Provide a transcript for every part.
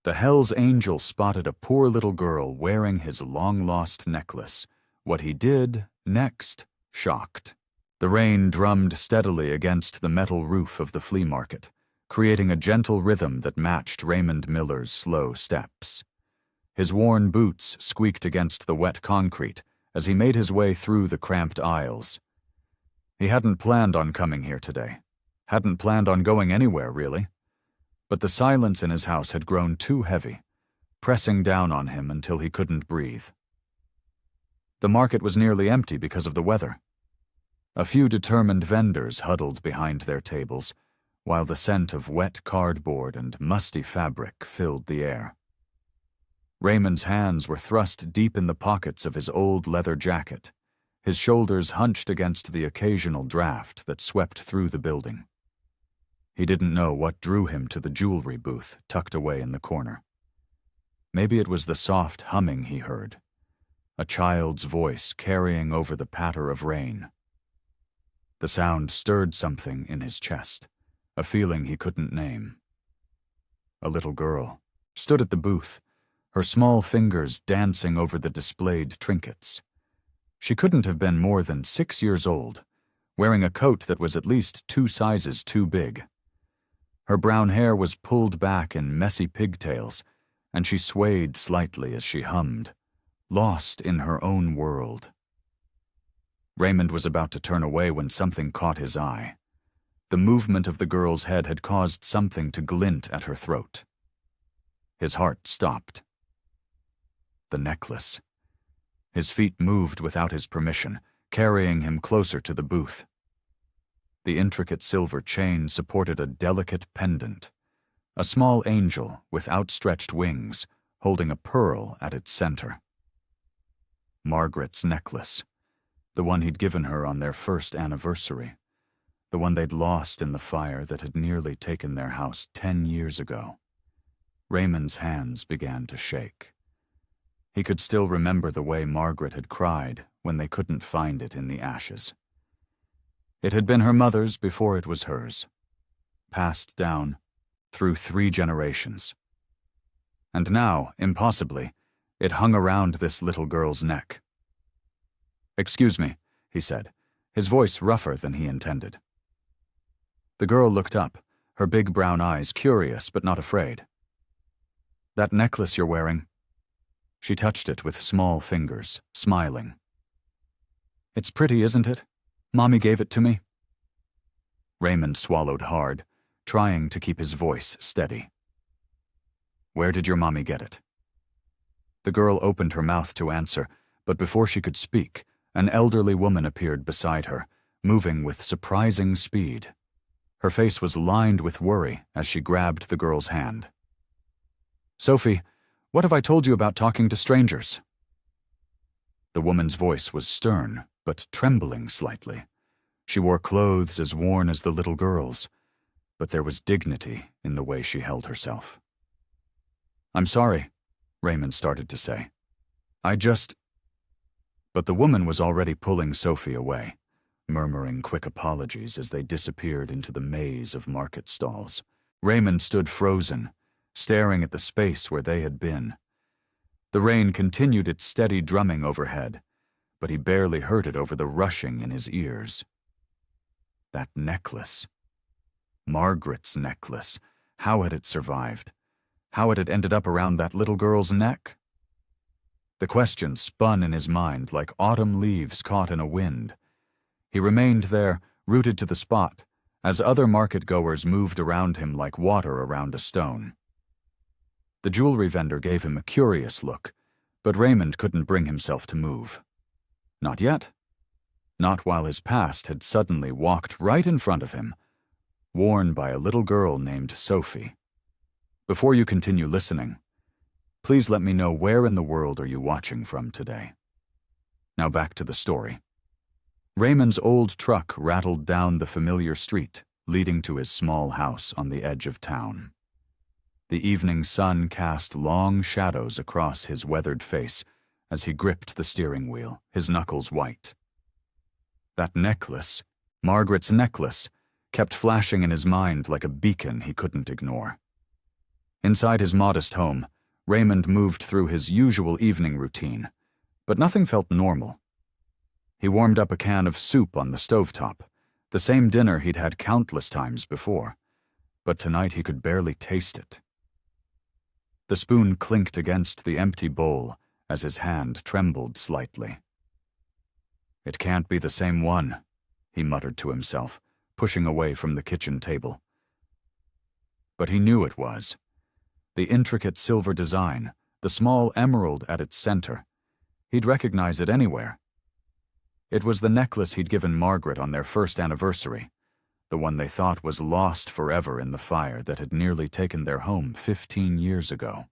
The Hell's Angel spotted a poor little girl wearing his long-lost necklace. What he did next shocked. The rain drummed steadily against the metal roof of the flea market, creating a gentle rhythm that matched Raymond Miller's slow steps. His worn boots squeaked against the wet concrete as he made his way through the cramped aisles. He hadn't planned on coming here today. Hadn't planned on going anywhere, really. But the silence in his house had grown too heavy, pressing down on him until he couldn't breathe. The market was nearly empty because of the weather. A few determined vendors huddled behind their tables, while the scent of wet cardboard and musty fabric filled the air. Raymond's hands were thrust deep in the pockets of his old leather jacket, his shoulders hunched against the occasional draft that swept through the building. He didn't know what drew him to the jewelry booth tucked away in the corner. Maybe it was the soft humming he heard, a child's voice carrying over the patter of rain. The sound stirred something in his chest, a feeling he couldn't name. A little girl stood at the booth, her small fingers dancing over the displayed trinkets. She couldn't have been more than 6 years old, wearing a coat that was at least 2 sizes too big. Her brown hair was pulled back in messy pigtails, and she swayed slightly as she hummed, lost in her own world. Raymond was about to turn away when something caught his eye. The movement of the girl's head had caused something to glint at her throat. His heart stopped. The necklace. His feet moved without his permission, carrying him closer to the booth. The intricate silver chain supported a delicate pendant, a small angel with outstretched wings, holding a pearl at its center. Margaret's necklace, the one he'd given her on their first anniversary, the one they'd lost in the fire that had nearly taken their house 10 years ago. Raymond's hands began to shake. He could still remember the way Margaret had cried when they couldn't find it in the ashes. It had been her mother's before it was hers, passed down through 3 generations. And now, impossibly, it hung around this little girl's neck. "Excuse me," he said, his voice rougher than he intended. The girl looked up, her big brown eyes curious but not afraid. "That necklace you're wearing." She touched it with small fingers, smiling. "It's pretty, isn't it? Mommy gave it to me." Raymond swallowed hard, trying to keep his voice steady. "Where did your mommy get it?" The girl opened her mouth to answer, but before she could speak, an elderly woman appeared beside her, moving with surprising speed. Her face was lined with worry as she grabbed the girl's hand. "Sophie, what have I told you about talking to strangers?" The woman's voice was stern, but trembling slightly. She wore clothes as worn as the little girl's, but there was dignity in the way she held herself. "I'm sorry," Raymond started to say. But the woman was already pulling Sophie away, murmuring quick apologies as they disappeared into the maze of market stalls. Raymond stood frozen, staring at the space where they had been. The rain continued its steady drumming overhead, but he barely heard it over the rushing in his ears. That necklace. Margaret's necklace. How had it survived? How had it ended up around that little girl's neck? The question spun in his mind like autumn leaves caught in a wind. He remained there, rooted to the spot, as other market-goers moved around him like water around a stone. The jewelry vendor gave him a curious look, but Raymond couldn't bring himself to move. Not yet. Not while his past had suddenly walked right in front of him, worn by a little girl named Sophie. Before you continue listening, please let me know where in the world are you watching from today. Now back to the story. Raymond's old truck rattled down the familiar street, leading to his small house on the edge of town. The evening sun cast long shadows across his weathered face as he gripped the steering wheel, his knuckles white. That necklace, Margaret's necklace, kept flashing in his mind like a beacon he couldn't ignore. Inside his modest home, Raymond moved through his usual evening routine, but nothing felt normal. He warmed up a can of soup on the stovetop, the same dinner he'd had countless times before, but tonight he could barely taste it. The spoon clinked against the empty bowl as his hand trembled slightly. "It can't be the same one," he muttered to himself, pushing away from the kitchen table. But he knew it was. The intricate silver design, the small emerald at its center. He'd recognize it anywhere. It was the necklace he'd given Margaret on their first anniversary, the one they thought was lost forever in the fire that had nearly taken their home 15 years ago.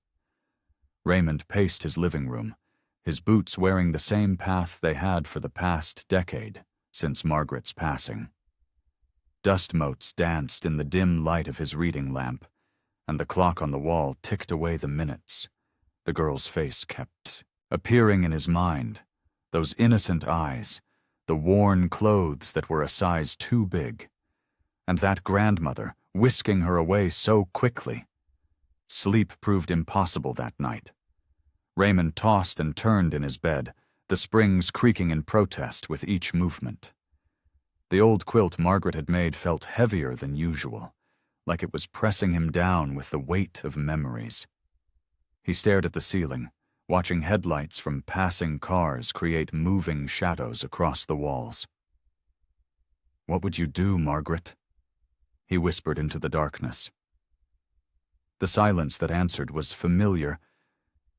Raymond paced his living room, his boots wearing the same path they had for the past decade since Margaret's passing. Dust motes danced in the dim light of his reading lamp, and the clock on the wall ticked away the minutes. The girl's face kept appearing in his mind, those innocent eyes, the worn clothes that were a size too big, and that grandmother whisking her away so quickly. Sleep proved impossible that night. Raymond tossed and turned in his bed, the springs creaking in protest with each movement. The old quilt Margaret had made felt heavier than usual, like it was pressing him down with the weight of memories. He stared at the ceiling, watching headlights from passing cars create moving shadows across the walls. "What would you do, Margaret?" he whispered into the darkness. The silence that answered was familiar,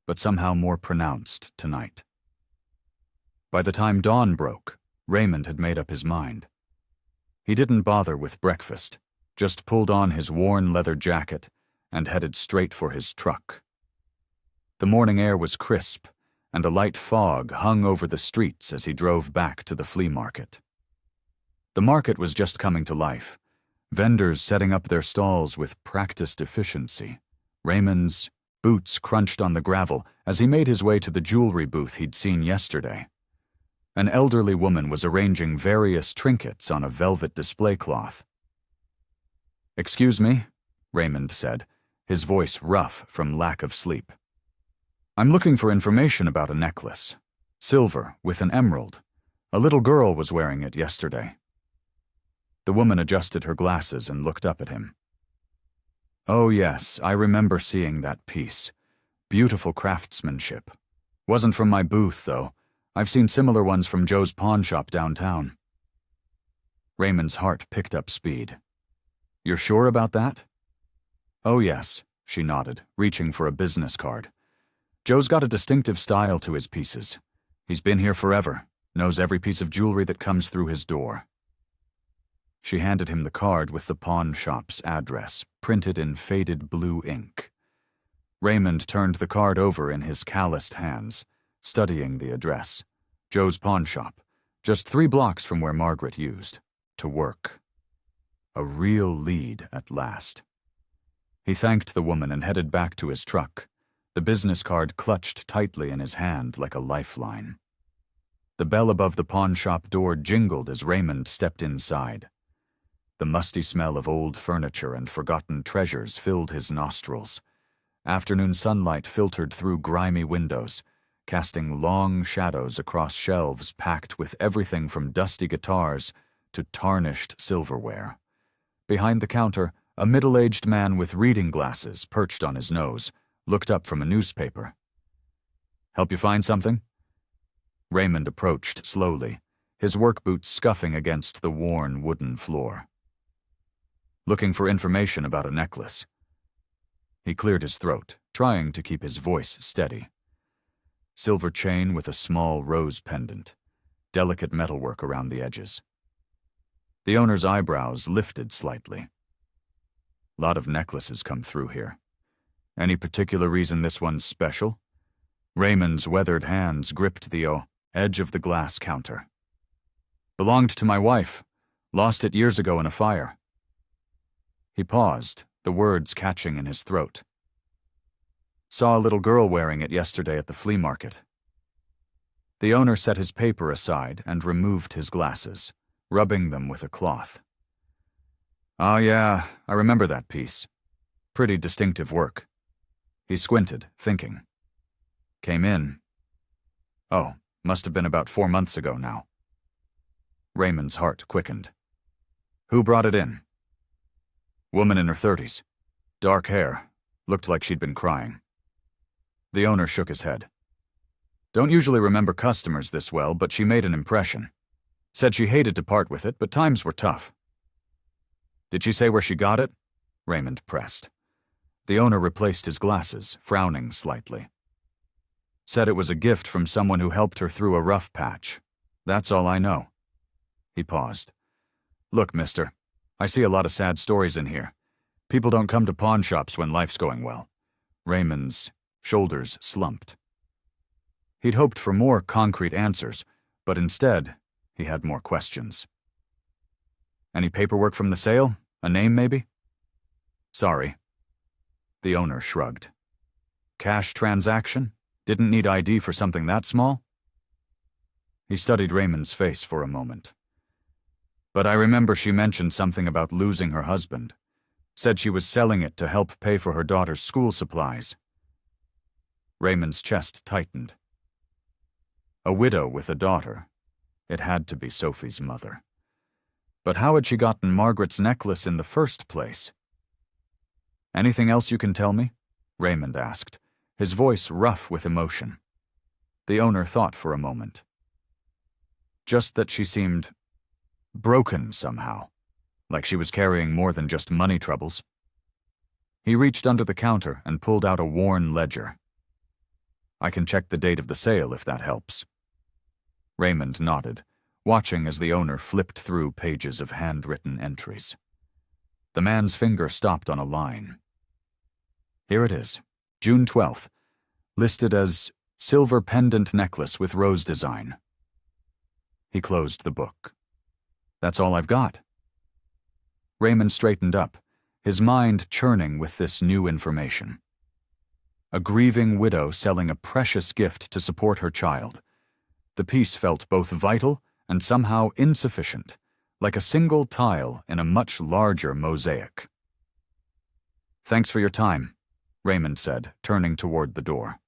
but somehow more pronounced tonight. By the time dawn broke, Raymond had made up his mind. He didn't bother with breakfast, just pulled on his worn leather jacket and headed straight for his truck. The morning air was crisp, and a light fog hung over the streets as he drove back to the flea market. The market was just coming to life, vendors setting up their stalls with practiced efficiency. Raymond's boots crunched on the gravel as he made his way to the jewelry booth he'd seen yesterday. An elderly woman was arranging various trinkets on a velvet display cloth. "Excuse me," Raymond said, his voice rough from lack of sleep. "I'm looking for information about a necklace. Silver with an emerald. A little girl was wearing it yesterday." The woman adjusted her glasses and looked up at him. "Oh yes, I remember seeing that piece. Beautiful craftsmanship. Wasn't from my booth, though. I've seen similar ones from Joe's pawn shop downtown." Raymond's heart picked up speed. "You're sure about that?" "Oh yes," she nodded, reaching for a business card. "Joe's got a distinctive style to his pieces. He's been here forever, knows every piece of jewelry that comes through his door." She handed him the card with the pawn shop's address, printed in faded blue ink. Raymond turned the card over in his calloused hands, studying the address. Joe's pawn shop, just 3 blocks from where Margaret used to work. A real lead at last. He thanked the woman and headed back to his truck, the business card clutched tightly in his hand like a lifeline. The bell above the pawn shop door jingled as Raymond stepped inside. The musty smell of old furniture and forgotten treasures filled his nostrils. Afternoon sunlight filtered through grimy windows, casting long shadows across shelves packed with everything from dusty guitars to tarnished silverware. Behind the counter, a middle-aged man with reading glasses perched on his nose looked up from a newspaper. "Help you find something?" Raymond approached slowly, his work boots scuffing against the worn wooden floor. "Looking for information about a necklace." He cleared his throat, trying to keep his voice steady. Silver chain with a small rose pendant, delicate metalwork around the edges. The owner's eyebrows lifted slightly. "Lot of necklaces come through here. Any particular reason this one's special?" Raymond's weathered hands gripped the edge of the glass counter. "Belonged to my wife. Lost it years ago in a fire." He paused, the words catching in his throat. "Saw a little girl wearing it yesterday at the flea market." The owner set his paper aside and removed his glasses, rubbing them with a cloth. "Oh yeah, I remember that piece. Pretty distinctive work. He squinted, thinking. Came in. Oh, must have been about 4 months ago now. Raymond's heart quickened. Who brought it in? Woman in her 30s. Dark hair. Looked like she'd been crying. The owner shook his head. Don't usually remember customers this well, but she made an impression. Said she hated to part with it, but times were tough. Did she say where she got it? Raymond pressed. The owner replaced his glasses, frowning slightly. Said it was a gift from someone who helped her through a rough patch. That's all I know. He paused. Look, mister, I see a lot of sad stories in here. People don't come to pawn shops when life's going well. Raymond's shoulders slumped. He'd hoped for more concrete answers, but instead, he had more questions. Any paperwork from the sale? A name, maybe? Sorry. The owner shrugged. Cash transaction? Didn't need ID for something that small? He studied Raymond's face for a moment. But I remember she mentioned something about losing her husband. Said she was selling it to help pay for her daughter's school supplies. Raymond's chest tightened. A widow with a daughter. It had to be Sophie's mother. But how had she gotten Margaret's necklace in the first place? Anything else you can tell me? Raymond asked, his voice rough with emotion. The owner thought for a moment. Just that she seemed broken somehow, like she was carrying more than just money troubles. He reached under the counter and pulled out a worn ledger. I can check the date of the sale if that helps. Raymond nodded, watching as the owner flipped through pages of handwritten entries. The man's finger stopped on a line. Here it is, June 12th, listed as silver pendant necklace with rose design. He closed the book. That's all I've got. Raymond straightened up, his mind churning with this new information. A grieving widow selling a precious gift to support her child. The piece felt both vital and somehow insufficient, like a single tile in a much larger mosaic. Thanks for your time, Raymond said, turning toward the door.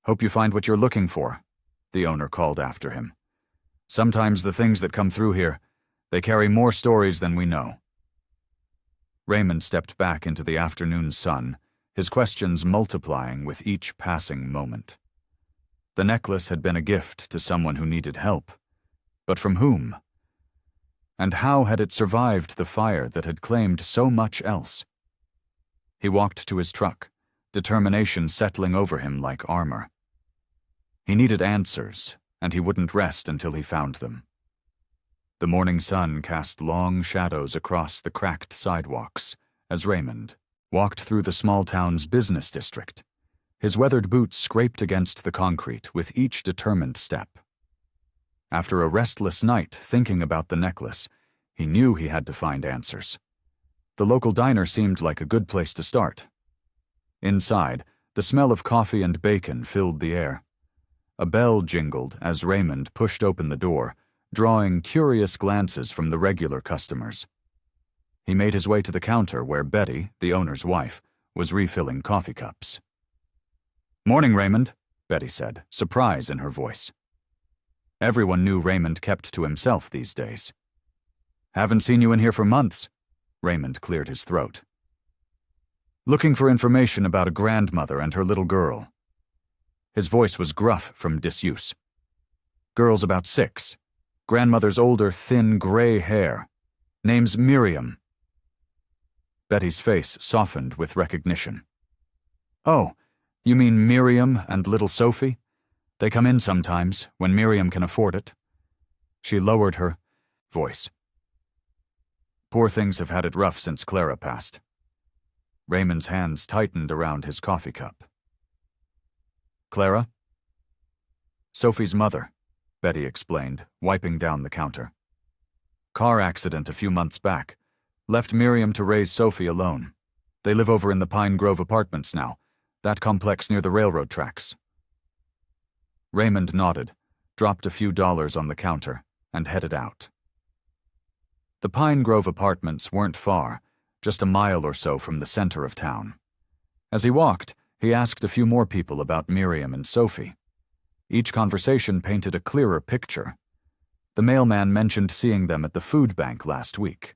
Hope you find what you're looking for, the owner called after him. Sometimes the things that come through here, they carry more stories than we know. Raymond stepped back into the afternoon sun, his questions multiplying with each passing moment. The necklace had been a gift to someone who needed help. But from whom? And how had it survived the fire that had claimed so much else? He walked to his truck, determination settling over him like armor. He needed answers, and he wouldn't rest until he found them. The morning sun cast long shadows across the cracked sidewalks as Raymond walked through the small town's business district. His weathered boots scraped against the concrete with each determined step. After a restless night thinking about the necklace, he knew he had to find answers. The local diner seemed like a good place to start. Inside, the smell of coffee and bacon filled the air. A bell jingled as Raymond pushed open the door, drawing curious glances from the regular customers. He made his way to the counter where Betty, the owner's wife, was refilling coffee cups. "Morning, Raymond," Betty said, surprise in her voice. Everyone knew Raymond kept to himself these days. "Haven't seen you in here for months." Raymond cleared his throat. "Looking for information about a grandmother and her little girl." His voice was gruff from disuse. "Girl's about 6. Grandmother's older, thin, gray hair. Name's Miriam." Betty's face softened with recognition. "Oh, you mean Miriam and little Sophie? They come in sometimes, when Miriam can afford it." She lowered her voice. "Poor things have had it rough since Clara passed." Raymond's hands tightened around his coffee cup. "Clara?" "Sophie's mother," Betty explained, wiping down the counter. "Car accident a few months back. Left Miriam to raise Sophie alone. They live over in the Pine Grove apartments now, that complex near the railroad tracks." Raymond nodded, dropped a few dollars on the counter, and headed out. The Pine Grove apartments weren't far, just a mile or so from the center of town. As he walked, He asked a few more people about Miriam and Sophie. Each conversation painted a clearer picture. The mailman mentioned seeing them at the food bank last week.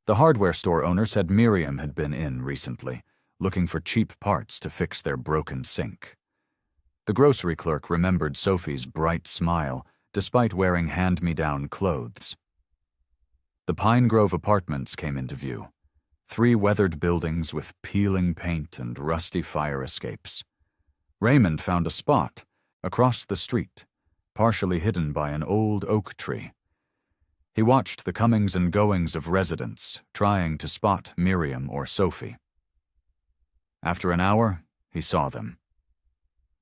The hardware store owner said Miriam had been in recently, looking for cheap parts to fix their broken sink. The grocery clerk remembered Sophie's bright smile, despite wearing hand-me-down clothes. The Pine Grove apartments came into view. 3 weathered buildings with peeling paint and rusty fire escapes. Raymond found a spot, across the street, partially hidden by an old oak tree. He watched the comings and goings of residents, trying to spot Miriam or Sophie. After an hour, he saw them.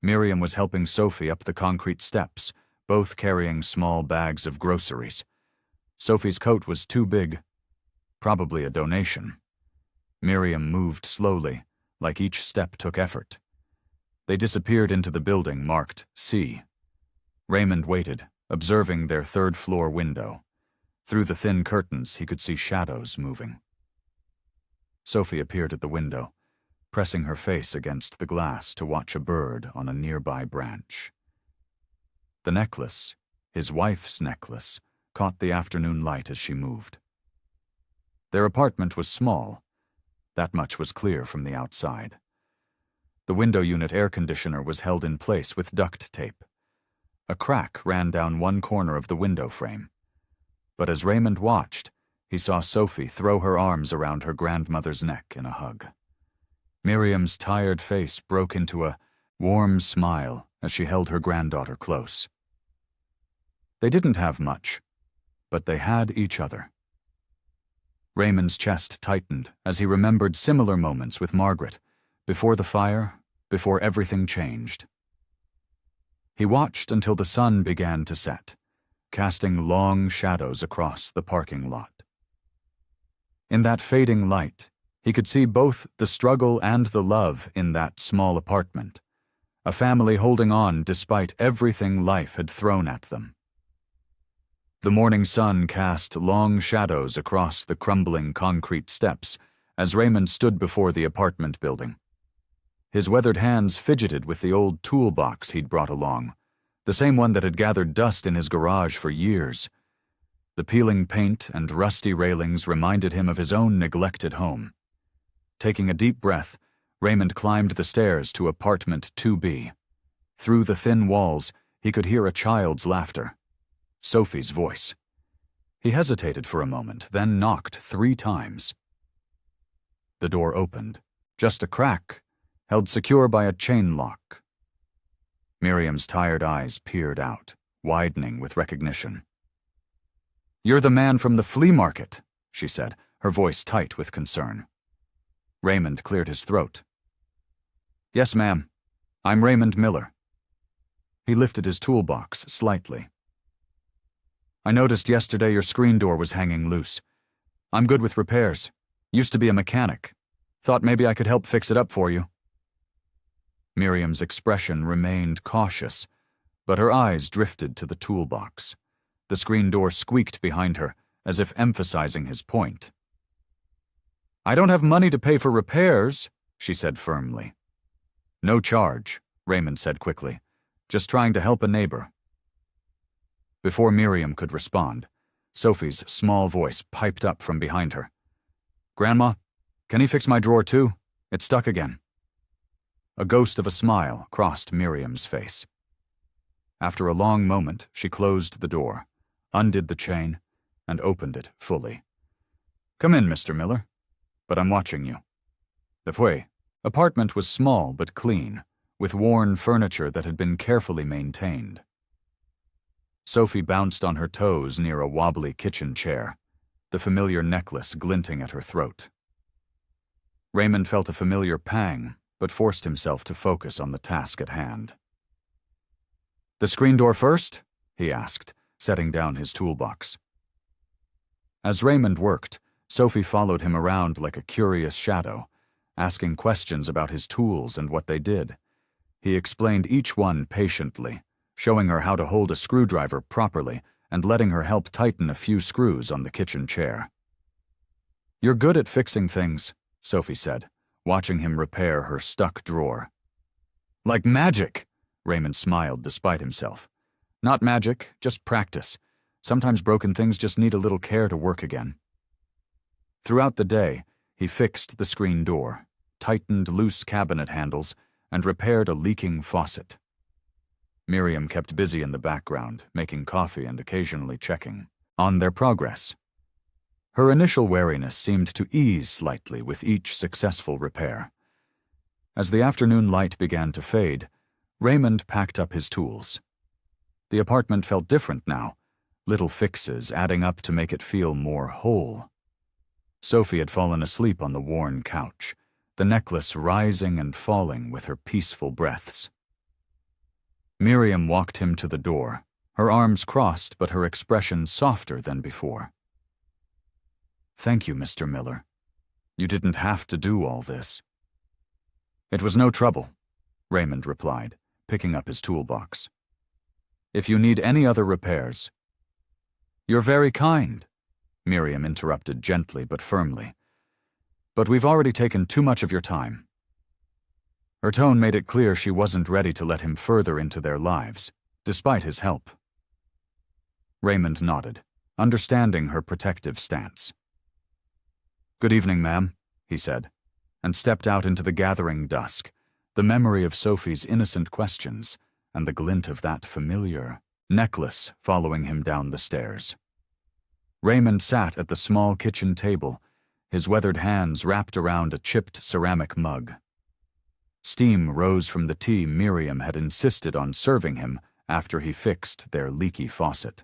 Miriam was helping Sophie up the concrete steps, both carrying small bags of groceries. Sophie's coat was too big, probably a donation. Miriam moved slowly, like each step took effort. They disappeared into the building marked C. Raymond waited, observing their third-floor window. Through the thin curtains, he could see shadows moving. Sophie appeared at the window, pressing her face against the glass to watch a bird on a nearby branch. The necklace, his wife's necklace, caught the afternoon light as she moved. Their apartment was small. That much was clear from the outside. The window unit air conditioner was held in place with duct tape. A crack ran down one corner of the window frame. But as Raymond watched, he saw Sophie throw her arms around her grandmother's neck in a hug. Miriam's tired face broke into a warm smile as she held her granddaughter close. They didn't have much, but they had each other. Raymond's chest tightened as he remembered similar moments with Margaret, before the fire, before everything changed. He watched until the sun began to set, casting long shadows across the parking lot. In that fading light, he could see both the struggle and the love in that small apartment, a family holding on despite everything life had thrown at them. The morning sun cast long shadows across the crumbling concrete steps as Raymond stood before the apartment building. His weathered hands fidgeted with the old toolbox he'd brought along, the same one that had gathered dust in his garage for years. The peeling paint and rusty railings reminded him of his own neglected home. Taking a deep breath, Raymond climbed the stairs to apartment 2B. Through the thin walls, he could hear a child's laughter. Sophie's voice. He hesitated for a moment, then knocked 3 times. The door opened, just a crack, held secure by a chain lock. Miriam's tired eyes peered out, widening with recognition. "You're the man from the flea market," she said, her voice tight with concern. Raymond cleared his throat. "Yes, ma'am. I'm Raymond Miller." He lifted his toolbox slightly. "I noticed yesterday your screen door was hanging loose. I'm good with repairs. Used to be a mechanic. Thought maybe I could help fix it up for you." Miriam's expression remained cautious, but her eyes drifted to the toolbox. The screen door squeaked behind her, as if emphasizing his point. "I don't have money to pay for repairs," she said firmly. "No charge," Raymond said quickly. "Just trying to help a neighbor." Before Miriam could respond, Sophie's small voice piped up from behind her. "Grandma, can you fix my drawer too? It's stuck again." A ghost of a smile crossed Miriam's face. After a long moment, she closed the door, undid the chain, and opened it fully. "Come in, Mr. Miller. But I'm watching you." The apartment was small but clean, with worn furniture that had been carefully maintained. Sophie bounced on her toes near a wobbly kitchen chair, the familiar necklace glinting at her throat. Raymond felt a familiar pang, but forced himself to focus on the task at hand. "The screen door first?" he asked, setting down his toolbox. As Raymond worked, Sophie followed him around like a curious shadow, asking questions about his tools and what they did. He explained each one patiently, showing her how to hold a screwdriver properly and letting her help tighten a few screws on the kitchen chair. "You're good at fixing things," Sophie said, watching him repair her stuck drawer. Like magic, Raymond smiled despite himself. Not magic, just practice. Sometimes broken things just need a little care to work again. Throughout the day, he fixed the screen door, tightened loose cabinet handles, and repaired a leaking faucet. Miriam kept busy in the background, making coffee and occasionally checking on their progress. Her initial wariness seemed to ease slightly with each successful repair. As the afternoon light began to fade, Raymond packed up his tools. The apartment felt different now, little fixes adding up to make it feel more whole. Sophie had fallen asleep on the worn couch, the necklace rising and falling with her peaceful breaths. Miriam walked him to the door, her arms crossed but her expression softer than before. "Thank you, Mr. Miller. You didn't have to do all this." "It was no trouble," Raymond replied, picking up his toolbox. "If you need any other repairs—" "You're very kind," Miriam interrupted gently but firmly. "But we've already taken too much of your time." Her tone made it clear she wasn't ready to let him further into their lives, despite his help. Raymond nodded, understanding her protective stance. "Good evening, ma'am," he said, and stepped out into the gathering dusk, the memory of Sophie's innocent questions and the glint of that familiar necklace following him down the stairs. Raymond sat at the small kitchen table, his weathered hands wrapped around a chipped ceramic mug. Steam rose from the tea Miriam had insisted on serving him after he fixed their leaky faucet.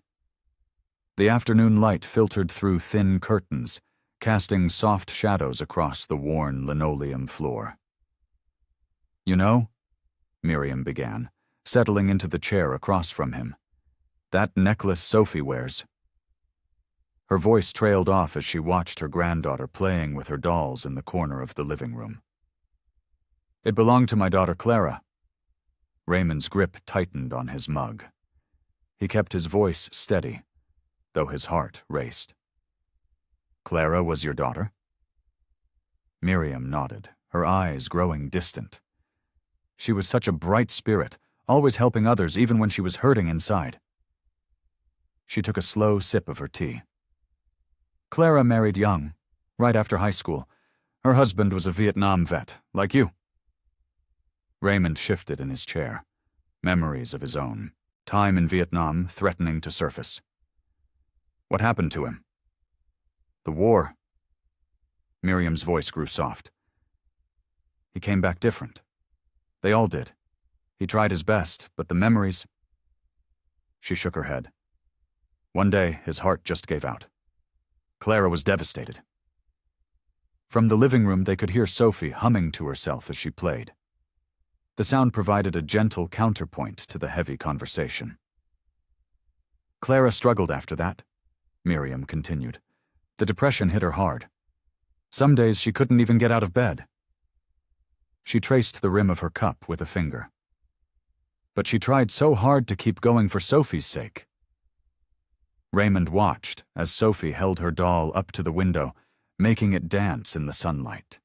The afternoon light filtered through thin curtains, casting soft shadows across the worn linoleum floor. "You know," Miriam began, settling into the chair across from him, "that necklace Sophie wears." Her voice trailed off as she watched her granddaughter playing with her dolls in the corner of the living room. "It belonged to my daughter Clara." Raymond's grip tightened on his mug. He kept his voice steady, though his heart raced. "Clara was your daughter?" Miriam nodded, her eyes growing distant. She was such a bright spirit, always helping others even when she was hurting inside. She took a slow sip of her tea. "Clara married young, right after high school. Her husband was a Vietnam vet, like you." Raymond shifted in his chair, memories of his own, time in Vietnam threatening to surface. "What happened to him?" "The war." Miriam's voice grew soft. "He came back different. They all did. He tried his best, but the memories—" She shook her head. One day, his heart just gave out. Clara was devastated. From the living room, they could hear Sophie humming to herself as she played. The sound provided a gentle counterpoint to the heavy conversation. "Clara struggled after that," Miriam continued. "The depression hit her hard. Some days she couldn't even get out of bed." She traced the rim of her cup with a finger. "But she tried so hard to keep going for Sophie's sake." Raymond watched as Sophie held her doll up to the window, making it dance in the sunlight.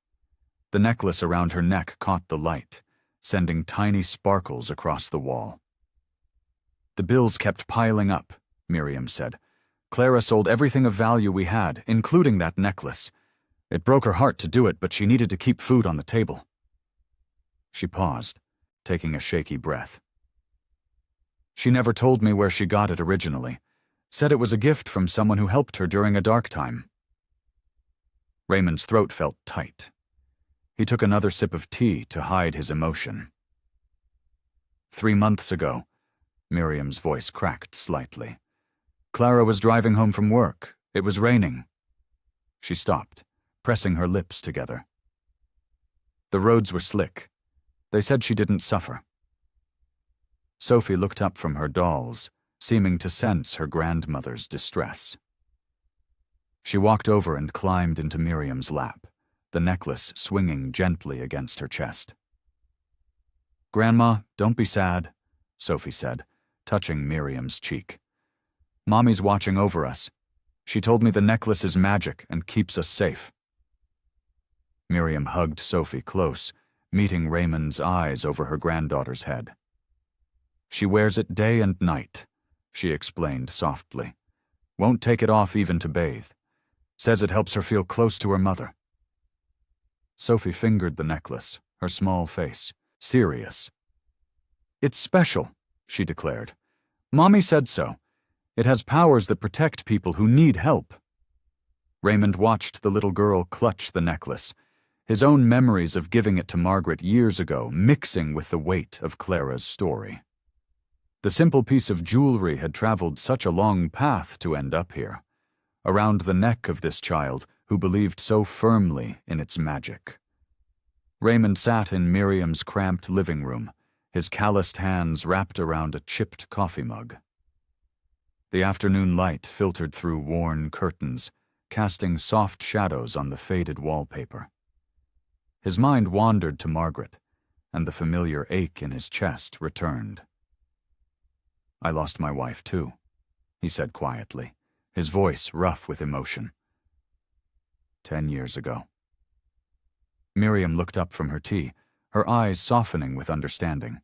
The necklace around her neck caught the light, sending tiny sparkles across the wall. "The bills kept piling up," Miriam said. "Clara sold everything of value we had, including that necklace. It broke her heart to do it, but she needed to keep food on the table." She paused, taking a shaky breath. "She never told me where she got it originally. Said it was a gift from someone who helped her during a dark time." Raymond's throat felt tight. He took another sip of tea to hide his emotion. 3 months ago, Miriam's voice cracked slightly. Clara was driving home from work. It was raining. She stopped, pressing her lips together. The roads were slick. They said she didn't suffer. Sophie looked up from her dolls, seeming to sense her grandmother's distress. She walked over and climbed into Miriam's lap, the necklace swinging gently against her chest. "Grandma, don't be sad," Sophie said, touching Miriam's cheek. "Mommy's watching over us. She told me the necklace is magic and keeps us safe." Miriam hugged Sophie close, meeting Raymond's eyes over her granddaughter's head. "She wears it day and night," she explained softly. "Won't take it off even to bathe. Says it helps her feel close to her mother." Sophie fingered the necklace, her small face serious. "It's special," she declared. "Mommy said so. It has powers that protect people who need help." Raymond watched the little girl clutch the necklace, his own memories of giving it to Margaret years ago mixing with the weight of Clara's story. The simple piece of jewelry had traveled such a long path to end up here, around the neck of this child who believed so firmly in its magic. Raymond sat in Miriam's cramped living room, his calloused hands wrapped around a chipped coffee mug. The afternoon light filtered through worn curtains, casting soft shadows on the faded wallpaper. His mind wandered to Margaret, and the familiar ache in his chest returned. "I lost my wife too," he said quietly, his voice rough with emotion. 10 years ago. Miriam looked up from her tea, her eyes softening with understanding.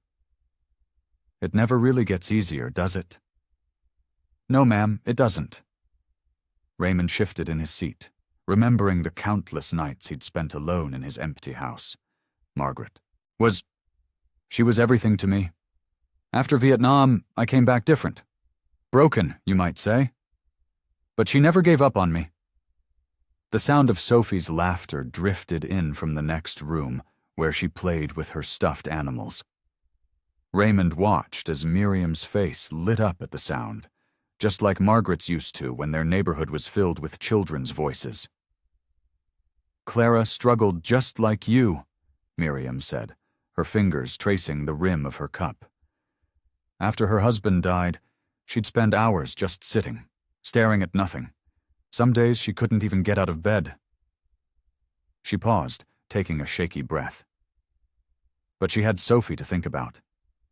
"It never really gets easier, does it?" "No, ma'am, it doesn't." Raymond shifted in his seat, remembering the countless nights he'd spent alone in his empty house. Margaret she was everything to me. After Vietnam, I came back different. Broken, you might say. But she never gave up on me. The sound of Sophie's laughter drifted in from the next room, where she played with her stuffed animals. Raymond watched as Miriam's face lit up at the sound, just like Margaret's used to when their neighborhood was filled with children's voices. "Clara struggled just like you," Miriam said, her fingers tracing the rim of her cup. "After her husband died, she'd spend hours just sitting, staring at nothing. Some days she couldn't even get out of bed." She paused, taking a shaky breath. But she had Sophie to think about.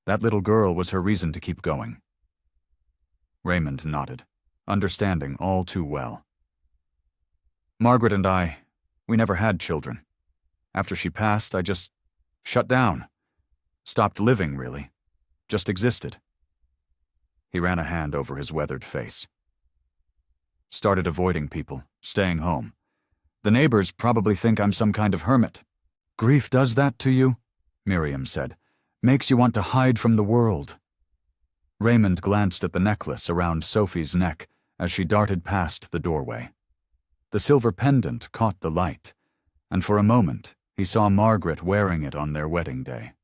That little girl was her reason to keep going. Raymond nodded, understanding all too well. "Margaret and we never had children. After she passed, I just shut down. Stopped living, really. Just existed." He ran a hand over his weathered face. "Started avoiding people, staying home. The neighbors probably think I'm some kind of hermit." "Grief does that to you?" Miriam said. "Makes you want to hide from the world." Raymond glanced at the necklace around Sophie's neck as she darted past the doorway. The silver pendant caught the light, and for a moment he saw Margaret wearing it on their wedding day.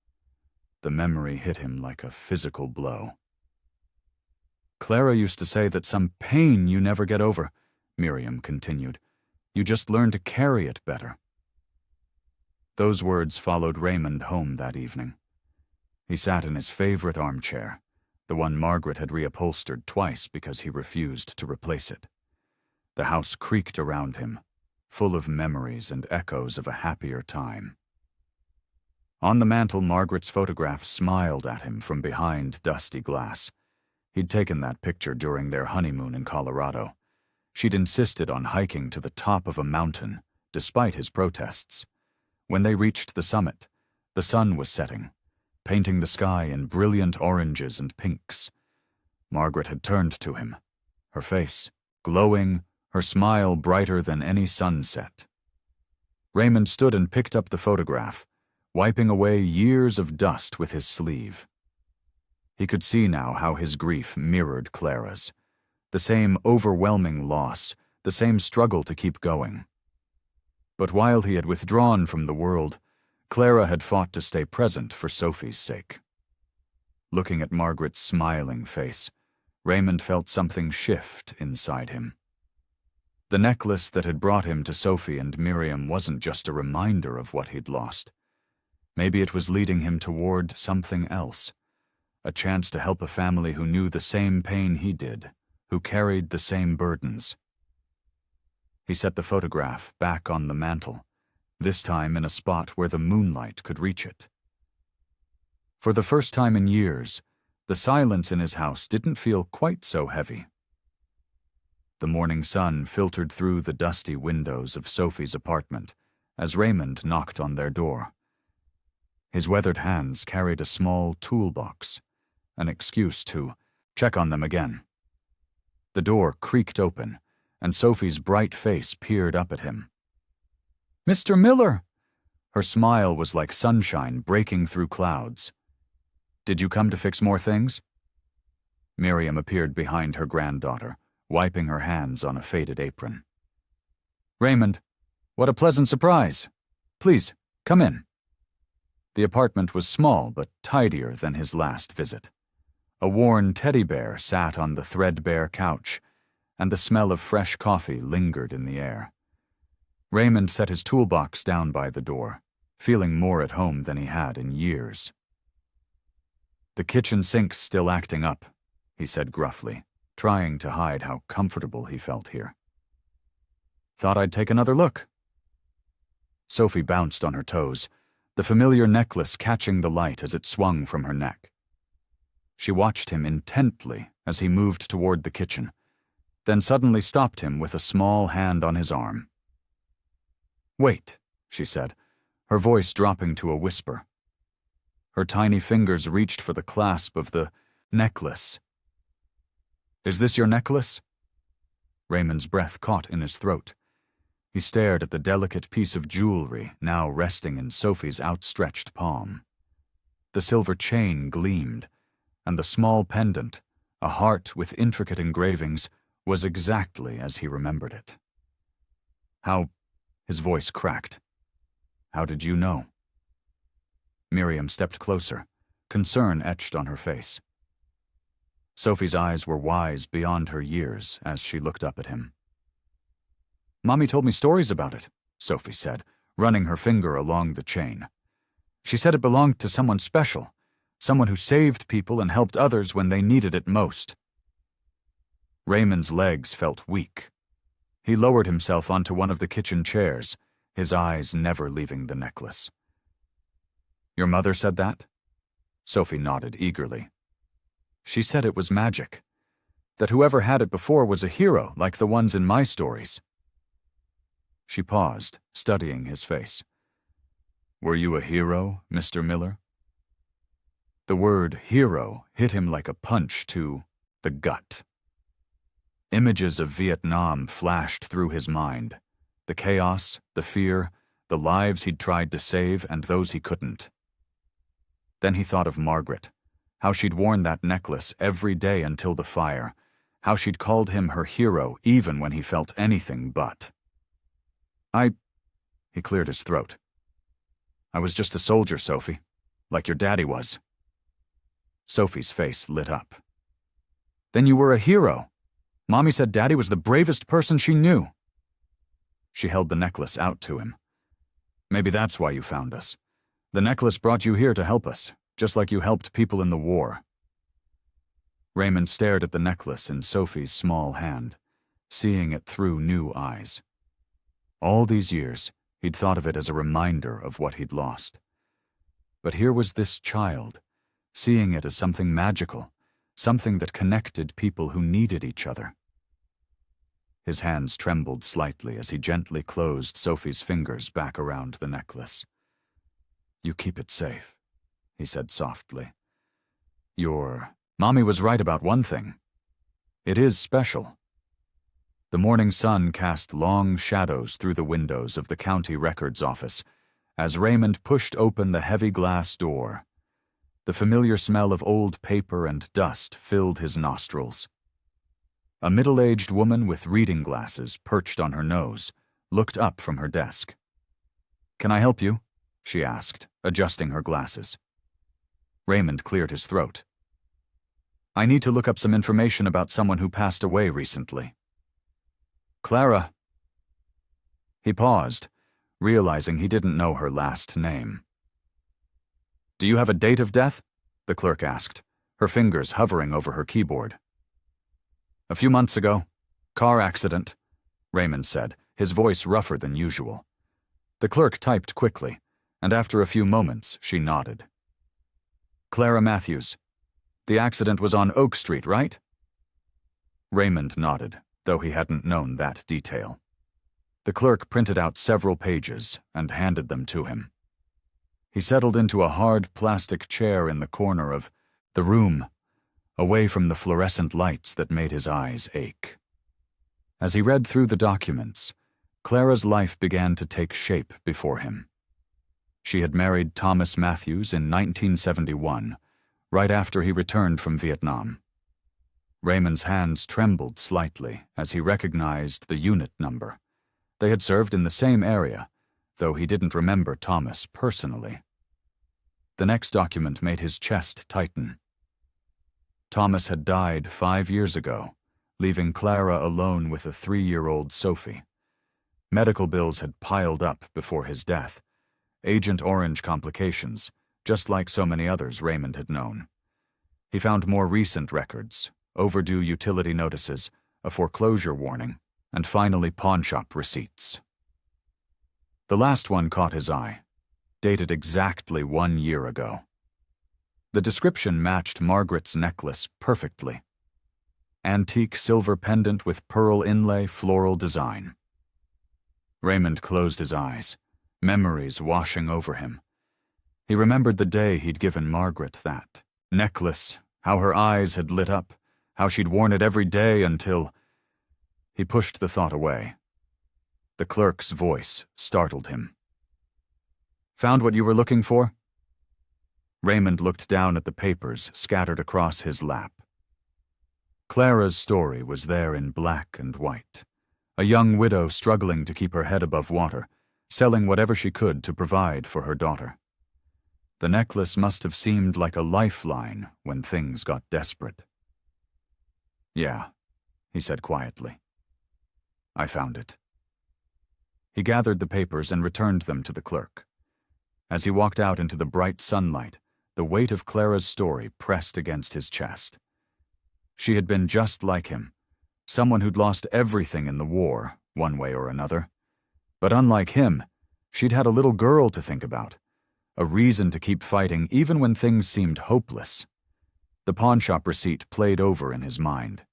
The memory hit him like a physical blow. "Clara used to say that some pain you never get over," Miriam continued. "You just learn to carry it better." Those words followed Raymond home that evening. He sat in his favorite armchair, the one Margaret had reupholstered twice because he refused to replace it. The house creaked around him, full of memories and echoes of a happier time. On the mantel, Margaret's photograph smiled at him from behind dusty glass. He'd taken that picture during their honeymoon in Colorado. She'd insisted on hiking to the top of a mountain, despite his protests. When they reached the summit, the sun was setting, painting the sky in brilliant oranges and pinks. Margaret had turned to him, her face glowing, her smile brighter than any sunset. Raymond stood and picked up the photograph, wiping away years of dust with his sleeve. He could see now how his grief mirrored Clara's. The same overwhelming loss, the same struggle to keep going. But while he had withdrawn from the world, Clara had fought to stay present for Sophie's sake. Looking at Margaret's smiling face, Raymond felt something shift inside him. The necklace that had brought him to Sophie and Miriam wasn't just a reminder of what he'd lost. Maybe it was leading him toward something else. A chance to help a family who knew the same pain he did, who carried the same burdens. He set the photograph back on the mantel, this time in a spot where the moonlight could reach it. For the first time in years, the silence in his house didn't feel quite so heavy. The morning sun filtered through the dusty windows of Sophie's apartment as Raymond knocked on their door. His weathered hands carried a small toolbox, an excuse to check on them again. The door creaked open, and Sophie's bright face peered up at him. "Mr. Miller!" Her smile was like sunshine breaking through clouds. "Did you come to fix more things?" Miriam appeared behind her granddaughter, wiping her hands on a faded apron. "Raymond, what a pleasant surprise. Please, come in." The apartment was small but tidier than his last visit. A worn teddy bear sat on the threadbare couch, and the smell of fresh coffee lingered in the air. Raymond set his toolbox down by the door, feeling more at home than he had in years. "The kitchen sink's still acting up," he said gruffly, trying to hide how comfortable he felt here. "Thought I'd take another look." Sophie bounced on her toes, the familiar necklace catching the light as it swung from her neck. She watched him intently as he moved toward the kitchen, then suddenly stopped him with a small hand on his arm. "Wait," she said, her voice dropping to a whisper. Her tiny fingers reached for the clasp of the necklace. "Is this your necklace?" Raymond's breath caught in his throat. He stared at the delicate piece of jewelry now resting in Sophie's outstretched palm. The silver chain gleamed, and the small pendant, a heart with intricate engravings, was exactly as he remembered it. "How—" his voice cracked. "How did you know?" Miriam stepped closer, concern etched on her face. Sophie's eyes were wise beyond her years as she looked up at him. "Mommy told me stories about it," Sophie said, running her finger along the chain. "She said it belonged to someone special, someone who saved people and helped others when they needed it most." Raymond's legs felt weak. He lowered himself onto one of the kitchen chairs, his eyes never leaving the necklace. "Your mother said that?" Sophie nodded eagerly. "She said it was magic, that whoever had it before was a hero like the ones in my stories." She paused, studying his face. "Were you a hero, Mr. Miller?" The word hero hit him like a punch to the gut. Images of Vietnam flashed through his mind, the chaos, the fear, the lives he'd tried to save and those he couldn't. Then he thought of Margaret, how she'd worn that necklace every day until the fire, how she'd called him her hero even when he felt anything but. He cleared his throat. "I was just a soldier, Sophie, like your daddy was." Sophie's face lit up. "Then you were a hero. Mommy said Daddy was the bravest person she knew." She held the necklace out to him. "Maybe that's why you found us. The necklace brought you here to help us, just like you helped people in the war." Raymond stared at the necklace in Sophie's small hand, seeing it through new eyes. All these years, he'd thought of it as a reminder of what he'd lost. But here was this child, seeing it as something magical, something that connected people who needed each other. His hands trembled slightly as he gently closed Sophie's fingers back around the necklace. "You keep it safe," he said softly. "Your Mommy was right about one thing. It is special." The morning sun cast long shadows through the windows of the county records office as Raymond pushed open the heavy glass door. The familiar smell of old paper and dust filled his nostrils. A middle-aged woman with reading glasses perched on her nose looked up from her desk. "Can I help you?" she asked, adjusting her glasses. Raymond cleared his throat. "I need to look up some information about someone who passed away recently." "Clara." He paused, realizing he didn't know her last name. "Do you have a date of death?" the clerk asked, her fingers hovering over her keyboard. "A few months ago. Car accident," Raymond said, his voice rougher than usual. The clerk typed quickly, and after a few moments, she nodded. "Clara Matthews. The accident was on Oak Street, right?" Raymond nodded, though he hadn't known that detail. The clerk printed out several pages and handed them to him. He settled into a hard plastic chair in the corner of the room, away from the fluorescent lights that made his eyes ache. As he read through the documents, Clara's life began to take shape before him. She had married Thomas Matthews in 1971, right after he returned from Vietnam. Raymond's hands trembled slightly as he recognized the unit number. They had served in the same area, though he didn't remember Thomas personally. The next document made his chest tighten. Thomas had died 5 years ago, leaving Clara alone with a 3-year-old Sophie. Medical bills had piled up before his death. Agent Orange complications, just like so many others Raymond had known. He found more recent records, overdue utility notices, a foreclosure warning, and finally pawnshop receipts. The last one caught his eye, dated exactly 1 year ago. The description matched Margaret's necklace perfectly. Antique silver pendant with pearl inlay, floral design. Raymond closed his eyes, memories washing over him. He remembered the day he'd given Margaret that necklace, how her eyes had lit up, how she'd worn it every day until... He pushed the thought away. The clerk's voice startled him. "Found what you were looking for?" Raymond looked down at the papers scattered across his lap. Clara's story was there in black and white. A young widow struggling to keep her head above water, selling whatever she could to provide for her daughter. The necklace must have seemed like a lifeline when things got desperate. "Yeah," he said quietly. "I found it." He gathered the papers and returned them to the clerk. As he walked out into the bright sunlight, the weight of Clara's story pressed against his chest. She had been just like him, someone who'd lost everything in the war, one way or another. But unlike him, she'd had a little girl to think about, a reason to keep fighting even when things seemed hopeless. The pawnshop receipt played over in his mind.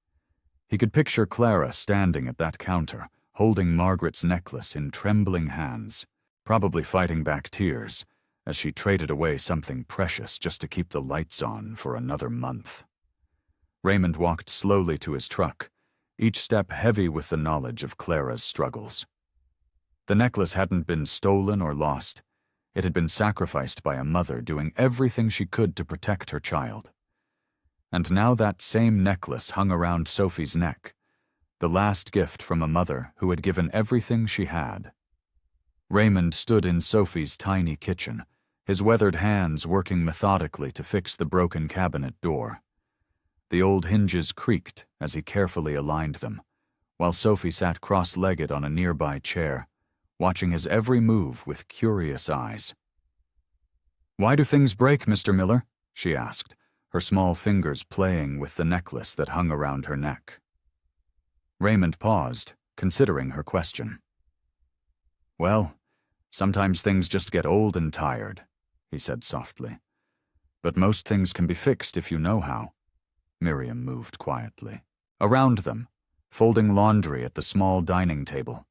He could picture Clara standing at that counter, holding Margaret's necklace in trembling hands, probably fighting back tears, as she traded away something precious just to keep the lights on for another month. Raymond walked slowly to his truck, each step heavy with the knowledge of Clara's struggles. The necklace hadn't been stolen or lost. It had been sacrificed by a mother doing everything she could to protect her child. And now that same necklace hung around Sophie's neck, the last gift from a mother who had given everything she had. Raymond stood in Sophie's tiny kitchen, his weathered hands working methodically to fix the broken cabinet door. The old hinges creaked as he carefully aligned them, while Sophie sat cross-legged on a nearby chair, watching his every move with curious eyes. "Why do things break, Mr. Miller?" she asked, her small fingers playing with the necklace that hung around her neck. Raymond paused, considering her question. "Well, sometimes things just get old and tired," he said softly. "But most things can be fixed if you know how." Miriam moved quietly. Around them, folding laundry at the small dining table.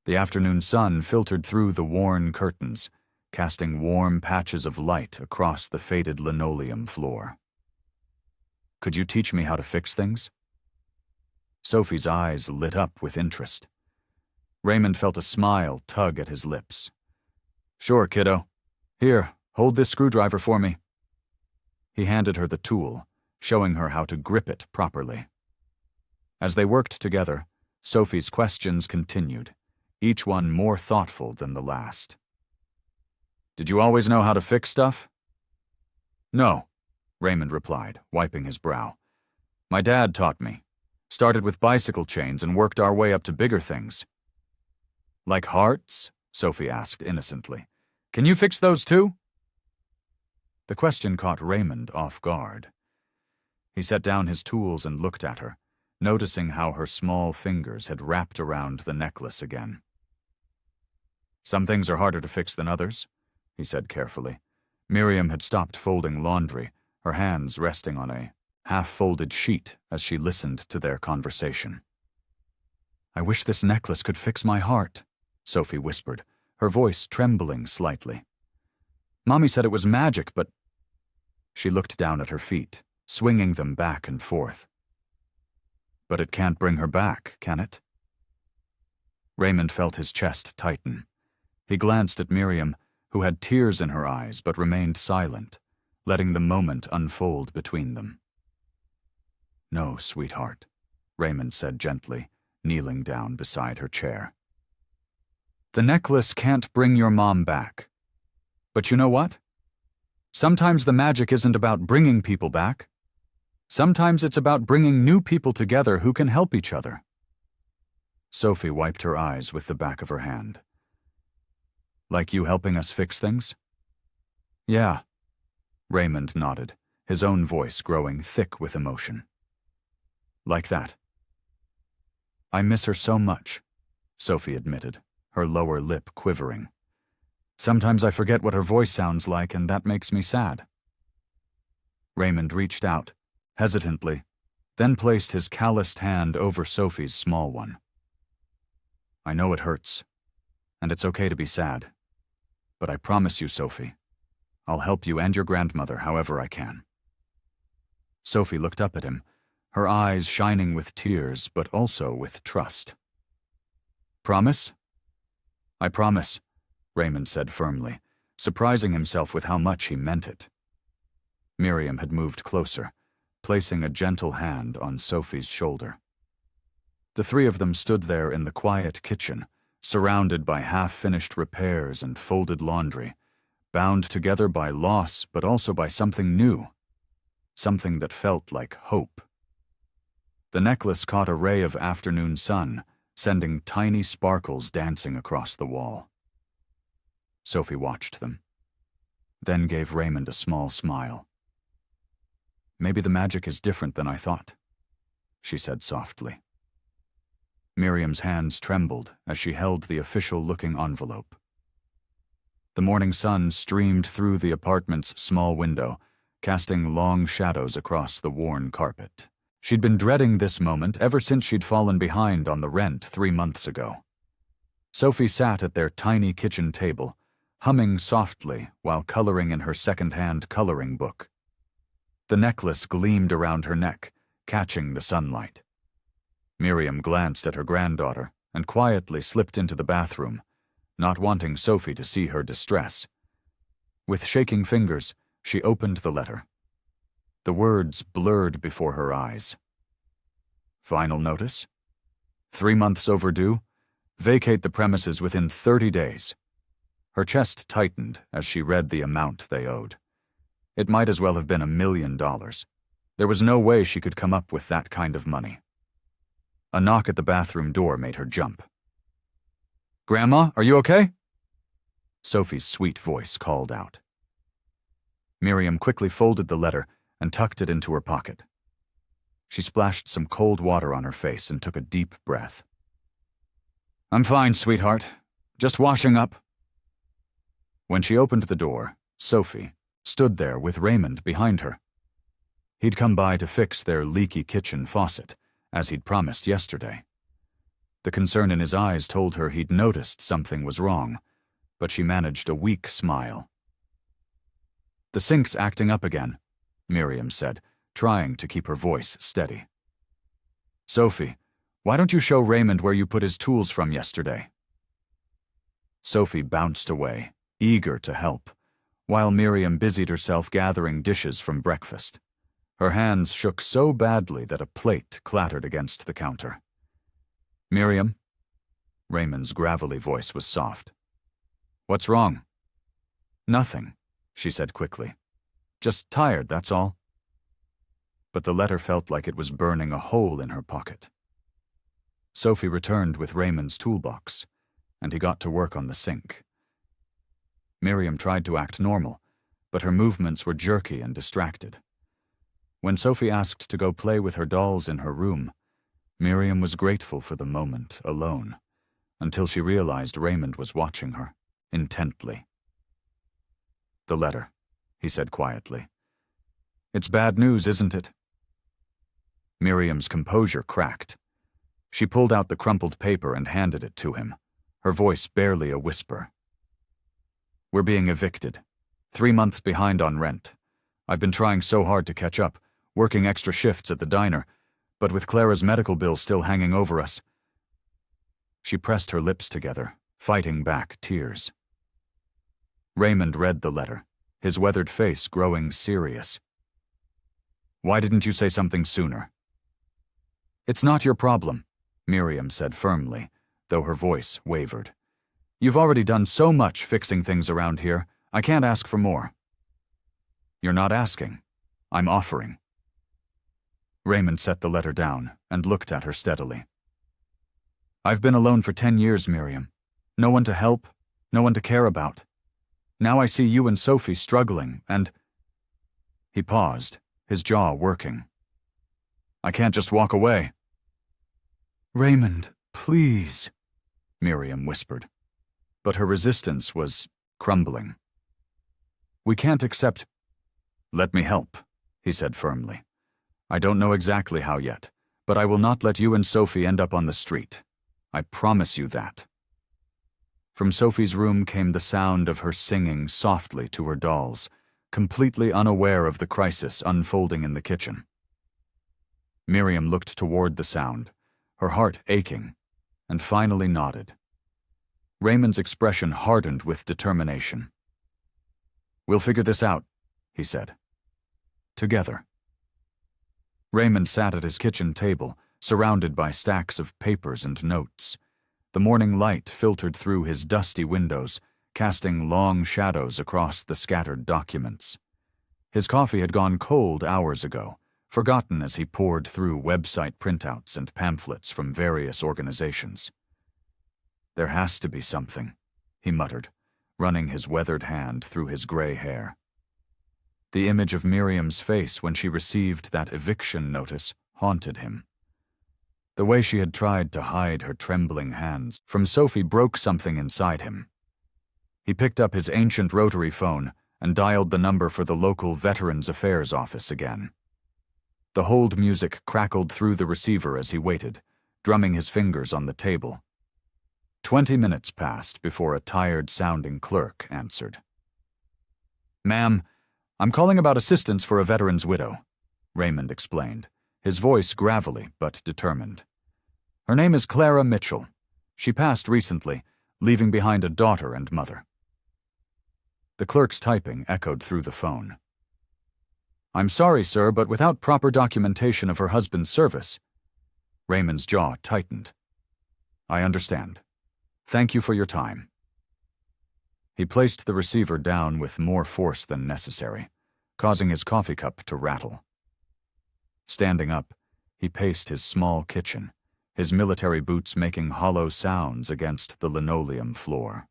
The afternoon sun filtered through the worn curtains, casting warm patches of light across the faded linoleum floor. "Could you teach me how to fix things?" Sophie's eyes lit up with interest. Raymond felt a smile tug at his lips. "Sure, kiddo. Here, hold this screwdriver for me." He handed her the tool, showing her how to grip it properly. As they worked together, Sophie's questions continued, each one more thoughtful than the last. "Did you always know how to fix stuff?" "No," Raymond replied, wiping his brow. "My dad taught me. Started with bicycle chains and worked our way up to bigger things." "Like hearts?" Sophie asked innocently. "Can you fix those too?" The question caught Raymond off guard. He set down his tools and looked at her, noticing how her small fingers had wrapped around the necklace again. "Some things are harder to fix than others," he said carefully. Miriam had stopped folding laundry, her hands resting on a half-folded sheet as she listened to their conversation. "I wish this necklace could fix my heart," Sophie whispered, her voice trembling slightly. Mommy said it was magic, but... She looked down at her feet, swinging them back and forth. But it can't bring her back, can it? Raymond felt his chest tighten. He glanced at Miriam, who had tears in her eyes but remained silent, letting the moment unfold between them. "No, sweetheart," Raymond said gently, kneeling down beside her chair. "The necklace can't bring your mom back. But you know what? Sometimes the magic isn't about bringing people back. Sometimes it's about bringing new people together who can help each other." Sophie wiped her eyes with the back of her hand. "Like you helping us fix things?" "Yeah." Raymond nodded, his own voice growing thick with emotion. "Like that." "I miss her so much," Sophie admitted, her lower lip quivering. "Sometimes I forget what her voice sounds like, and that makes me sad." Raymond reached out, hesitantly, then placed his calloused hand over Sophie's small one. "I know it hurts, and it's okay to be sad. But I promise you, Sophie, I'll help you and your grandmother however I can." Sophie looked up at him, her eyes shining with tears but also with trust. "Promise?" "I promise," Raymond said firmly, surprising himself with how much he meant it. Miriam had moved closer, placing a gentle hand on Sophie's shoulder. The three of them stood there in the quiet kitchen, surrounded by half-finished repairs and folded laundry, bound together by loss but also by something new, something that felt like hope. The necklace caught a ray of afternoon sun, sending tiny sparkles dancing across the wall. Sophie watched them, then gave Raymond a small smile. "Maybe the magic is different than I thought," she said softly. Miriam's hands trembled as she held the official-looking envelope. The morning sun streamed through the apartment's small window, casting long shadows across the worn carpet. She'd been dreading this moment ever since she'd fallen behind on the rent 3 months ago. Sophie sat at their tiny kitchen table, humming softly while coloring in her second-hand coloring book. The necklace gleamed around her neck, catching the sunlight. Miriam glanced at her granddaughter and quietly slipped into the bathroom, not wanting Sophie to see her distress. With shaking fingers, she opened the letter. The words blurred before her eyes. "Final notice? 3 months overdue. Vacate the premises within 30 days. Her chest tightened as she read the amount they owed. It might as well have been $1 million. There was no way she could come up with that kind of money. A knock at the bathroom door made her jump. "Grandma, are you okay?" Sophie's sweet voice called out. Miriam quickly folded the letter and tucked it into her pocket. She splashed some cold water on her face and took a deep breath. "I'm fine, sweetheart. Just washing up." When she opened the door, Sophie stood there with Raymond behind her. He'd come by to fix their leaky kitchen faucet, as he'd promised yesterday. The concern in his eyes told her he'd noticed something was wrong, but she managed a weak smile. "The sink's acting up again," Miriam said, trying to keep her voice steady. "Sophie, why don't you show Raymond where you put his tools from yesterday?" Sophie bounced away, eager to help, while Miriam busied herself gathering dishes from breakfast. Her hands shook so badly that a plate clattered against the counter. "Miriam?" Raymond's gravelly voice was soft. "What's wrong?" "Nothing," she said quickly. "Just tired, that's all." But the letter felt like it was burning a hole in her pocket. Sophie returned with Raymond's toolbox, and he got to work on the sink. Miriam tried to act normal, but her movements were jerky and distracted. When Sophie asked to go play with her dolls in her room, Miriam was grateful for the moment alone, until she realized Raymond was watching her, intently. "The letter," he said quietly. "It's bad news, isn't it?" Miriam's composure cracked. She pulled out the crumpled paper and handed it to him, her voice barely a whisper. "We're being evicted," 3 months behind on rent. I've been trying so hard to catch up, working extra shifts at the diner, but with Clara's medical bill still hanging over us." She pressed her lips together, fighting back tears. Raymond read the letter, his weathered face growing serious. "Why didn't you say something sooner?" "It's not your problem," Miriam said firmly, though her voice wavered. "You've already done so much fixing things around here, I can't ask for more." "You're not asking. I'm offering." Raymond set the letter down and looked at her steadily. "I've been alone for 10 years, Miriam. No one to help, no one to care about. Now I see you and Sophie struggling, and—" He paused, his jaw working. "I can't just walk away." "Raymond, please," Miriam whispered. But her resistance was crumbling. "We can't accept—" "Let me help," he said firmly. "I don't know exactly how yet, but I will not let you and Sophie end up on the street. I promise you that." From Sophie's room came the sound of her singing softly to her dolls, completely unaware of the crisis unfolding in the kitchen. Miriam looked toward the sound, her heart aching, and finally nodded. Raymond's expression hardened with determination. "We'll figure this out," he said. "Together." Raymond sat at his kitchen table, surrounded by stacks of papers and notes. The morning light filtered through his dusty windows, casting long shadows across the scattered documents. His coffee had gone cold hours ago, forgotten as he pored through website printouts and pamphlets from various organizations. "There has to be something," he muttered, running his weathered hand through his gray hair. The image of Miriam's face when she received that eviction notice haunted him. The way she had tried to hide her trembling hands from Sophie broke something inside him. He picked up his ancient rotary phone and dialed the number for the local Veterans Affairs office again. The hold music crackled through the receiver as he waited, drumming his fingers on the table. 20 minutes passed before a tired-sounding clerk answered. "Ma'am, I'm calling about assistance for a veteran's widow," Raymond explained, his voice gravelly but determined. "Her name is Clara Mitchell. She passed recently, leaving behind a daughter and mother." The clerk's typing echoed through the phone. "I'm sorry, sir, but without proper documentation of her husband's service." Raymond's jaw tightened. "I understand. Thank you for your time." He placed the receiver down with more force than necessary, causing his coffee cup to rattle. Standing up, he paced his small kitchen, his military boots making hollow sounds against the linoleum floor.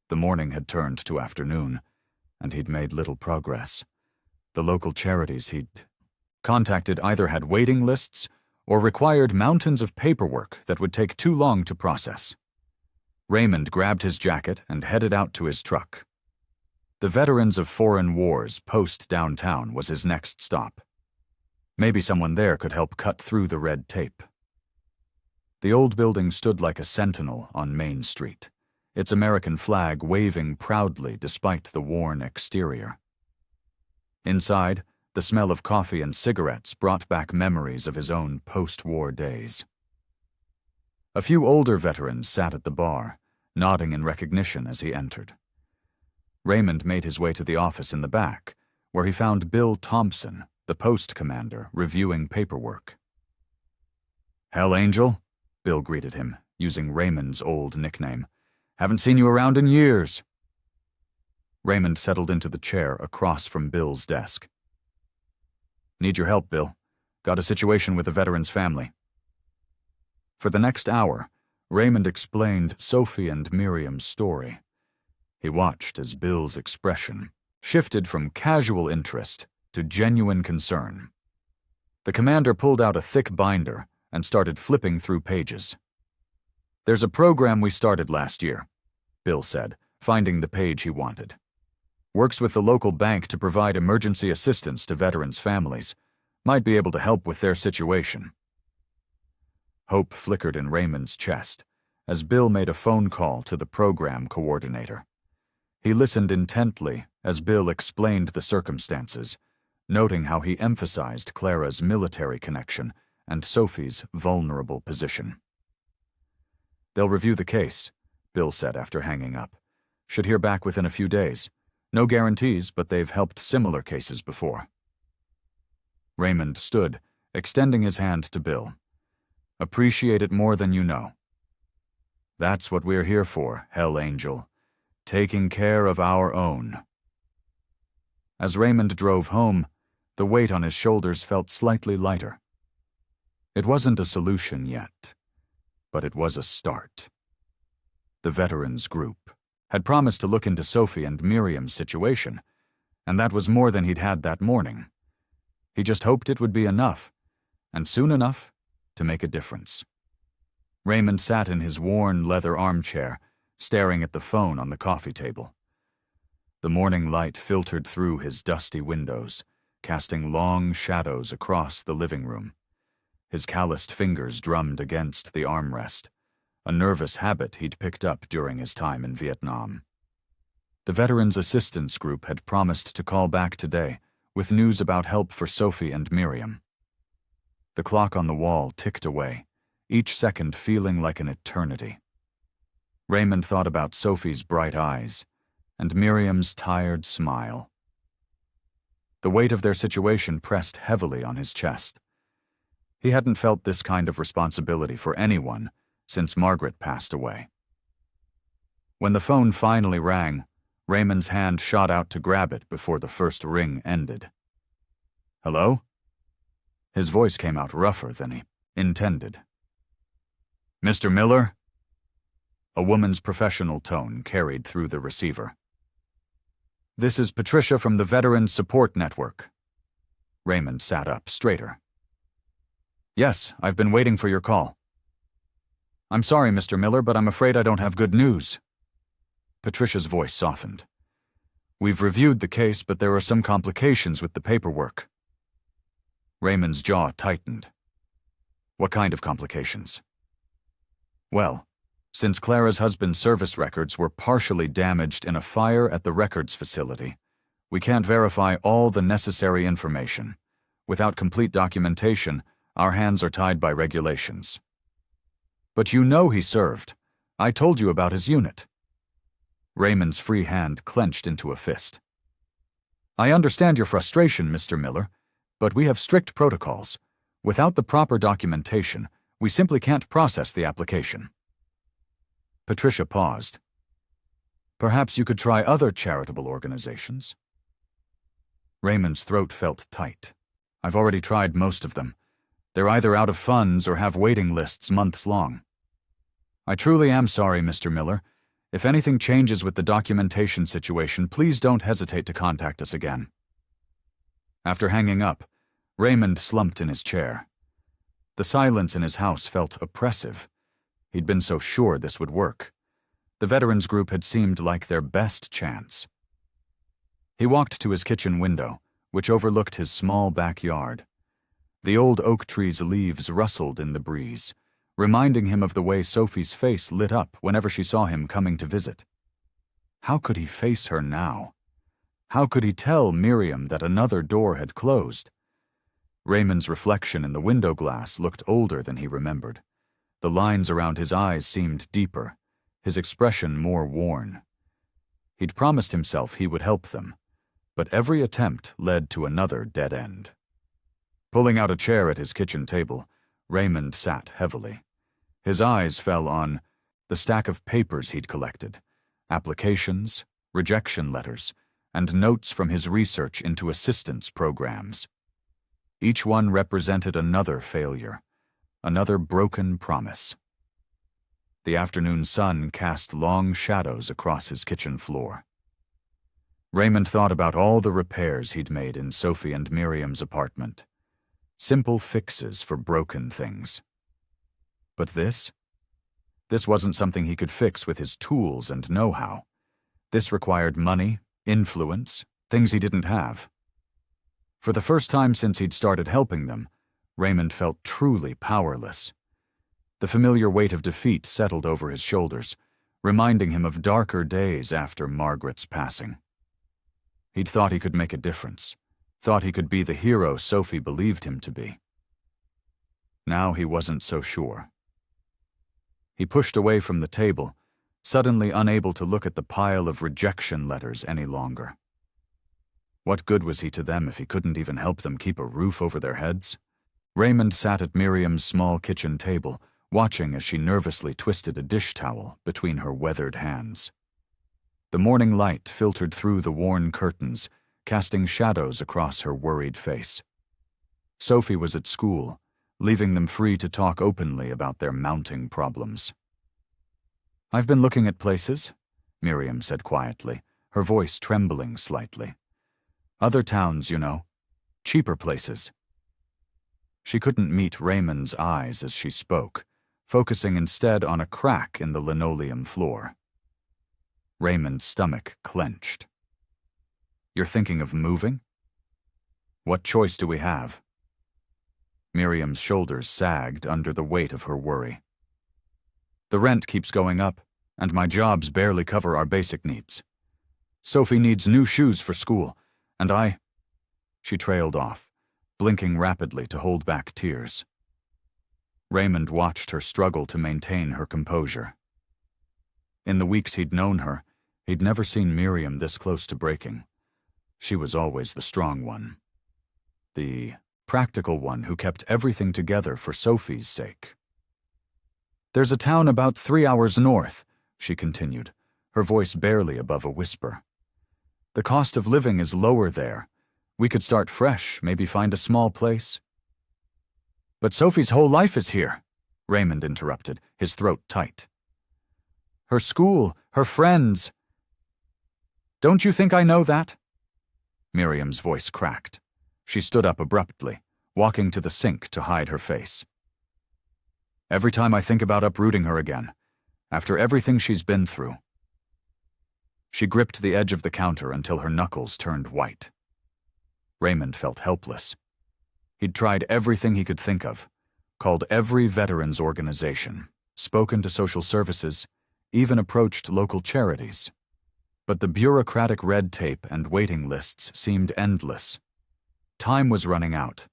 The morning had turned to afternoon, and he'd made little progress. The local charities he'd contacted either had waiting lists or required mountains of paperwork that would take too long to process. Raymond grabbed his jacket and headed out to his truck. The Veterans of Foreign Wars post downtown was his next stop. Maybe someone there could help cut through the red tape. The old building stood like a sentinel on Main Street, its American flag waving proudly despite the worn exterior. Inside, the smell of coffee and cigarettes brought back memories of his own post-war days. A few older veterans sat at the bar, nodding in recognition as he entered. Raymond made his way to the office in the back, where he found Bill Thompson, the post commander, reviewing paperwork. "Hell Angel," Bill greeted him, using Raymond's old nickname. "Haven't seen you around in years." Raymond settled into the chair across from Bill's desk. "Need your help, Bill. Got a situation with a veteran's family." For the next hour, Raymond explained Sophie and Miriam's story. He watched as Bill's expression shifted from casual interest to genuine concern. The commander pulled out a thick binder and started flipping through pages. "There's a program we started last year," Bill said, finding the page he wanted. "Works with the local bank to provide emergency assistance to veterans' families. Might be able to help with their situation." Hope flickered in Raymond's chest as Bill made a phone call to the program coordinator. He listened intently as Bill explained the circumstances, noting how he emphasized Clara's military connection and Sophie's vulnerable position. "They'll review the case," Bill said after hanging up. "Should hear back within a few days. No guarantees, but they've helped similar cases before." Raymond stood, extending his hand to Bill. "Appreciate it more than you know. That's what we're here for, Hell Angel. Taking care of our own." As Raymond drove home, the weight on his shoulders felt slightly lighter. It wasn't a solution yet, but it was a start. The Veterans Group had promised to look into Sophie and Miriam's situation, and that was more than he'd had that morning. He just hoped it would be enough, and soon enough, to make a difference. Raymond sat in his worn leather armchair, staring at the phone on the coffee table. The morning light filtered through his dusty windows, casting long shadows across the living room. His calloused fingers drummed against the armrest, a nervous habit he'd picked up during his time in Vietnam. The Veterans Assistance Group had promised to call back today with news about help for Sophie and Miriam. The clock on the wall ticked away, each second feeling like an eternity. Raymond thought about Sophie's bright eyes and Miriam's tired smile. The weight of their situation pressed heavily on his chest. He hadn't felt this kind of responsibility for anyone since Margaret passed away. When the phone finally rang, Raymond's hand shot out to grab it before the first ring ended. "Hello?" His voice came out rougher than he intended. "Mr. Miller?" A woman's professional tone carried through the receiver. "This is Patricia from the Veterans Support Network." Raymond sat up straighter. "Yes, I've been waiting for your call." "I'm sorry, Mr. Miller, but I'm afraid I don't have good news." Patricia's voice softened. "We've reviewed the case, but there are some complications with the paperwork." Raymond's jaw tightened. "What kind of complications?" "Well, since Clara's husband's service records were partially damaged in a fire at the records facility, we can't verify all the necessary information. Without complete documentation, our hands are tied by regulations." "But you know he served. I told you about his unit." Raymond's free hand clenched into a fist. "I understand your frustration, Mr. Miller, but we have strict protocols. Without the proper documentation, we simply can't process the application." Patricia paused. "Perhaps you could try other charitable organizations." Raymond's throat felt tight. "I've already tried most of them. They're either out of funds or have waiting lists months long." "I truly am sorry, Mr. Miller. If anything changes with the documentation situation, please don't hesitate to contact us again." After hanging up, Raymond slumped in his chair. The silence in his house felt oppressive. He'd been so sure this would work. The Veterans Group had seemed like their best chance. He walked to his kitchen window, which overlooked his small backyard. The old oak tree's leaves rustled in the breeze, reminding him of the way Sophie's face lit up whenever she saw him coming to visit. How could he face her now? How could he tell Miriam that another door had closed? Raymond's reflection in the window glass looked older than he remembered. The lines around his eyes seemed deeper, his expression more worn. He'd promised himself he would help them, but every attempt led to another dead end. Pulling out a chair at his kitchen table, Raymond sat heavily. His eyes fell on the stack of papers he'd collected, applications, rejection letters, and notes from his research into assistance programs. Each one represented another failure, another broken promise. The afternoon sun cast long shadows across his kitchen floor. Raymond thought about all the repairs he'd made in Sophie and Miriam's apartment. Simple fixes for broken things. But this wasn't something he could fix with his tools and know-how. This required money, influence, things he didn't have. For the first time since he'd started helping them, Raymond felt truly powerless. The familiar weight of defeat settled over his shoulders, reminding him of darker days after Margaret's passing. He'd thought he could make a difference, thought he could be the hero Sophie believed him to be. Now he wasn't so sure. He pushed away from the table, suddenly unable to look at the pile of rejection letters any longer. What good was he to them if he couldn't even help them keep a roof over their heads? Raymond sat at Miriam's small kitchen table, watching as she nervously twisted a dish towel between her weathered hands. The morning light filtered through the worn curtains, casting shadows across her worried face. Sophie was at school, leaving them free to talk openly about their mounting problems. "I've been looking at places," Miriam said quietly, her voice trembling slightly. "Other towns, you know. Cheaper places." She couldn't meet Raymond's eyes as she spoke, focusing instead on a crack in the linoleum floor. Raymond's stomach clenched. "You're thinking of moving? What choice do we have?" Miriam's shoulders sagged under the weight of her worry. "The rent keeps going up, and my jobs barely cover our basic needs. Sophie needs new shoes for school, and I—" She trailed off, blinking rapidly to hold back tears. Raymond watched her struggle to maintain her composure. In the weeks he'd known her, he'd never seen Miriam this close to breaking. She was always the strong one. The practical one who kept everything together for Sophie's sake. "There's a town about 3 hours north," she continued, her voice barely above a whisper. "The cost of living is lower there. We could start fresh, maybe find a small place." "But Sophie's whole life is here," Raymond interrupted, his throat tight. "Her school, her friends—" "Don't you think I know that?" Miriam's voice cracked. She stood up abruptly, walking to the sink to hide her face. "Every time I think about uprooting her again, after everything she's been through." She gripped the edge of the counter until her knuckles turned white. Raymond felt helpless. He'd tried everything he could think of, called every veterans organization, spoken to social services, even approached local charities. But the bureaucratic red tape and waiting lists seemed endless. Time was running out,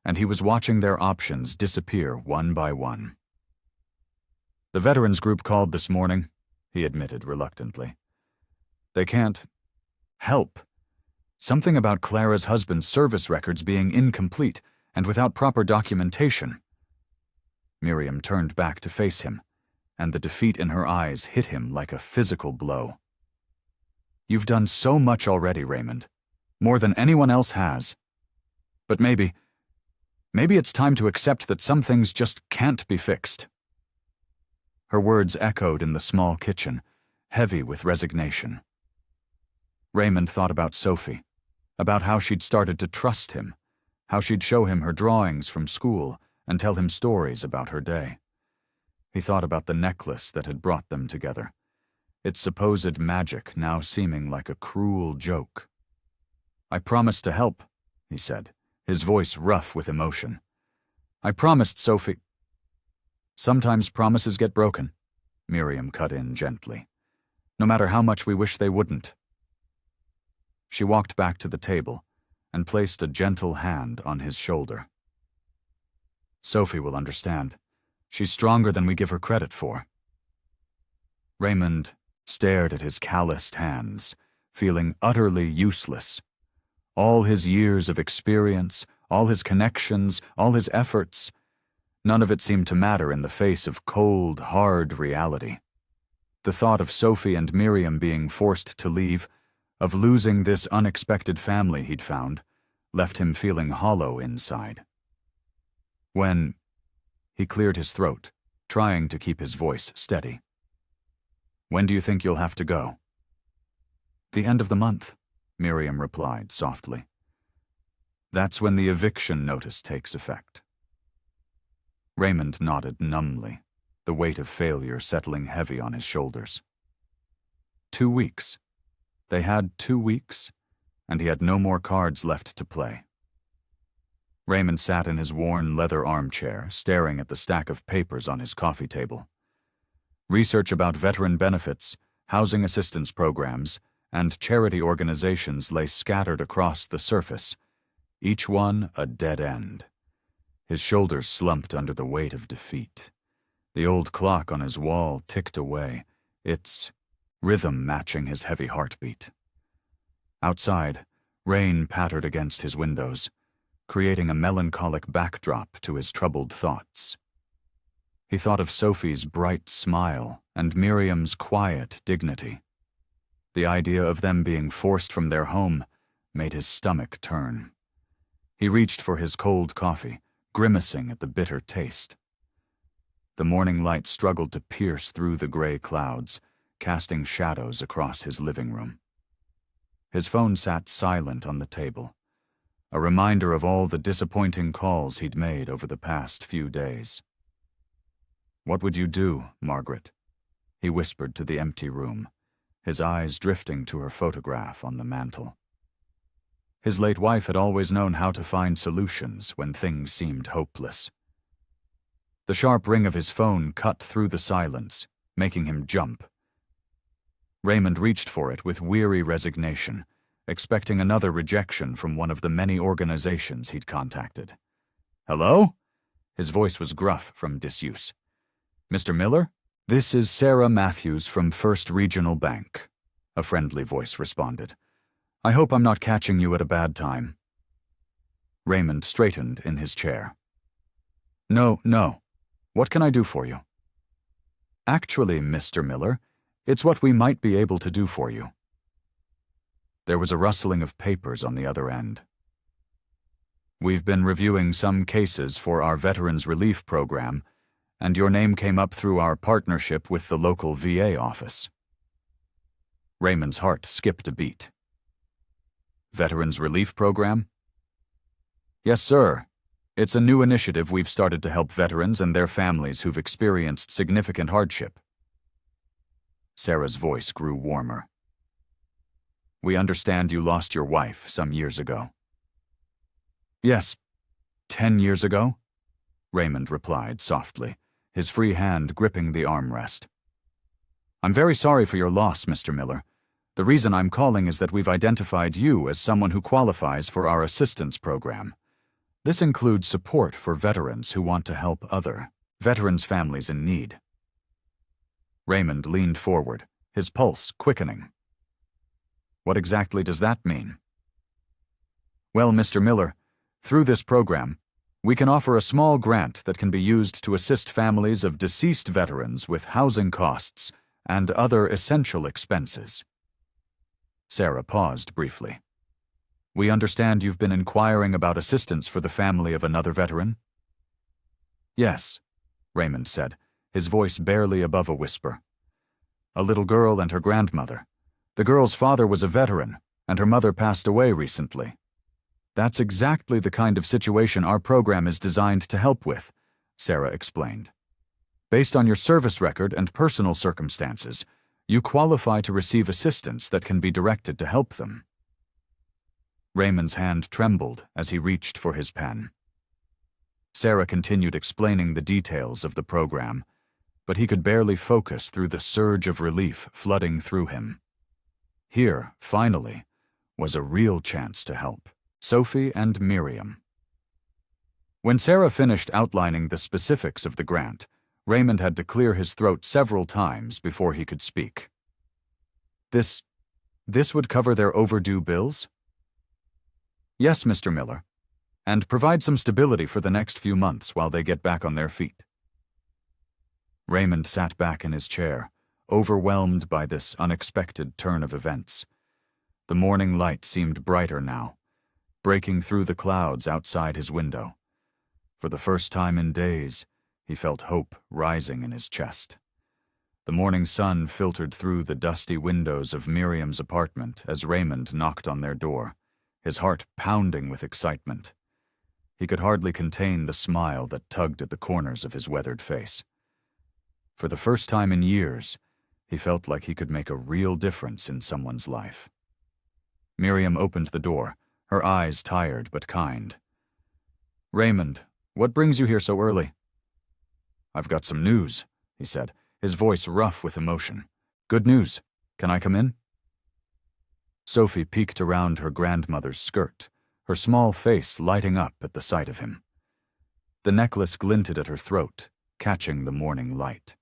and he was watching their options disappear one by one. "The veterans group called this morning," he admitted reluctantly. "They can't help. Something about Clara's husband's service records being incomplete and without proper documentation." Miriam turned back to face him, and the defeat in her eyes hit him like a physical blow. "You've done so much already, Raymond. More than anyone else has. But maybe it's time to accept that some things just can't be fixed." Her words echoed in the small kitchen, heavy with resignation. Raymond thought about Sophie, about how she'd started to trust him, how she'd show him her drawings from school and tell him stories about her day. He thought about the necklace that had brought them together, its supposed magic now seeming like a cruel joke. "I promised to help," he said, his voice rough with emotion. "I promised Sophie—" "Sometimes promises get broken," Miriam cut in gently, "no matter how much we wish they wouldn't." She walked back to the table and placed a gentle hand on his shoulder. "Sophie will understand. She's stronger than we give her credit for." Raymond stared at his calloused hands, feeling utterly useless. All his years of experience, all his connections, all his efforts, none of it seemed to matter in the face of cold, hard reality. The thought of Sophie and Miriam being forced to leave, of losing this unexpected family he'd found, left him feeling hollow inside. He cleared his throat, trying to keep his voice steady. "When do you think you'll have to go?" "The end of the month," Miriam replied softly. "That's when the eviction notice takes effect." Raymond nodded numbly, the weight of failure settling heavy on his shoulders. 2 weeks. They had 2 weeks, and he had no more cards left to play. Raymond sat in his worn leather armchair, staring at the stack of papers on his coffee table. Research about veteran benefits, housing assistance programs, and charity organizations lay scattered across the surface, each one a dead end. His shoulders slumped under the weight of defeat. The old clock on his wall ticked away, its rhythm matching his heavy heartbeat. Outside, rain pattered against his windows, creating a melancholic backdrop to his troubled thoughts. He thought of Sophie's bright smile and Miriam's quiet dignity. The idea of them being forced from their home made his stomach turn. He reached for his cold coffee, grimacing at the bitter taste. The morning light struggled to pierce through the gray clouds, casting shadows across his living room. His phone sat silent on the table, a reminder of all the disappointing calls he'd made over the past few days. "What would you do, Margaret?" he whispered to the empty room, his eyes drifting to her photograph on the mantel. His late wife had always known how to find solutions when things seemed hopeless. The sharp ring of his phone cut through the silence, making him jump. Raymond reached for it with weary resignation, expecting another rejection from one of the many organizations he'd contacted. "Hello?" His voice was gruff from disuse. "Mr. Miller? This is Sarah Matthews from First Regional Bank," a friendly voice responded. "I hope I'm not catching you at a bad time." Raymond straightened in his chair. No. What can I do for you?" "Actually, Mr. Miller, it's what we might be able to do for you." There was a rustling of papers on the other end. "We've been reviewing some cases for our Veterans Relief Program, and your name came up through our partnership with the local VA office." Raymond's heart skipped a beat. "Veterans Relief Program?" "Yes, sir. It's a new initiative we've started to help veterans and their families who've experienced significant hardship." Sarah's voice grew warmer. "We understand you lost your wife some years ago." "Yes, 10 years ago," Raymond replied softly, his free hand gripping the armrest. "I'm very sorry for your loss, Mr. Miller. The reason I'm calling is that we've identified you as someone who qualifies for our assistance program. This includes support for veterans who want to help other veterans' families in need." Raymond leaned forward, his pulse quickening. "What exactly does that mean?" "Well, Mr. Miller, through this program, we can offer a small grant that can be used to assist families of deceased veterans with housing costs and other essential expenses." Sarah paused briefly. "We understand you've been inquiring about assistance for the family of another veteran?" "Yes," Raymond said, his voice barely above a whisper. "A little girl and her grandmother. The girl's father was a veteran, and her mother passed away recently. That's exactly the kind of situation our program is designed to help with," Sarah explained. "Based on your service record and personal circumstances, you qualify to receive assistance that can be directed to help them." Raymond's hand trembled as he reached for his pen. Sarah continued explaining the details of the program, but he could barely focus through the surge of relief flooding through him. Here, finally, was a real chance to help Sophie and Miriam. When Sarah finished outlining the specifics of the grant, Raymond had to clear his throat several times before he could speak. This would cover their overdue bills?" "Yes, Mr. Miller, and provide some stability for the next few months while they get back on their feet." Raymond sat back in his chair, overwhelmed by this unexpected turn of events. The morning light seemed brighter now, breaking through the clouds outside his window. For the first time in days, he felt hope rising in his chest. The morning sun filtered through the dusty windows of Miriam's apartment as Raymond knocked on their door, his heart pounding with excitement. He could hardly contain the smile that tugged at the corners of his weathered face. For the first time in years, he felt like he could make a real difference in someone's life. Miriam opened the door, her eyes tired but kind. "Raymond, what brings you here so early?" "I've got some news," he said, his voice rough with emotion. "Good news. Can I come in?" Sophie peeked around her grandmother's skirt, her small face lighting up at the sight of him. The necklace glinted at her throat, catching the morning light.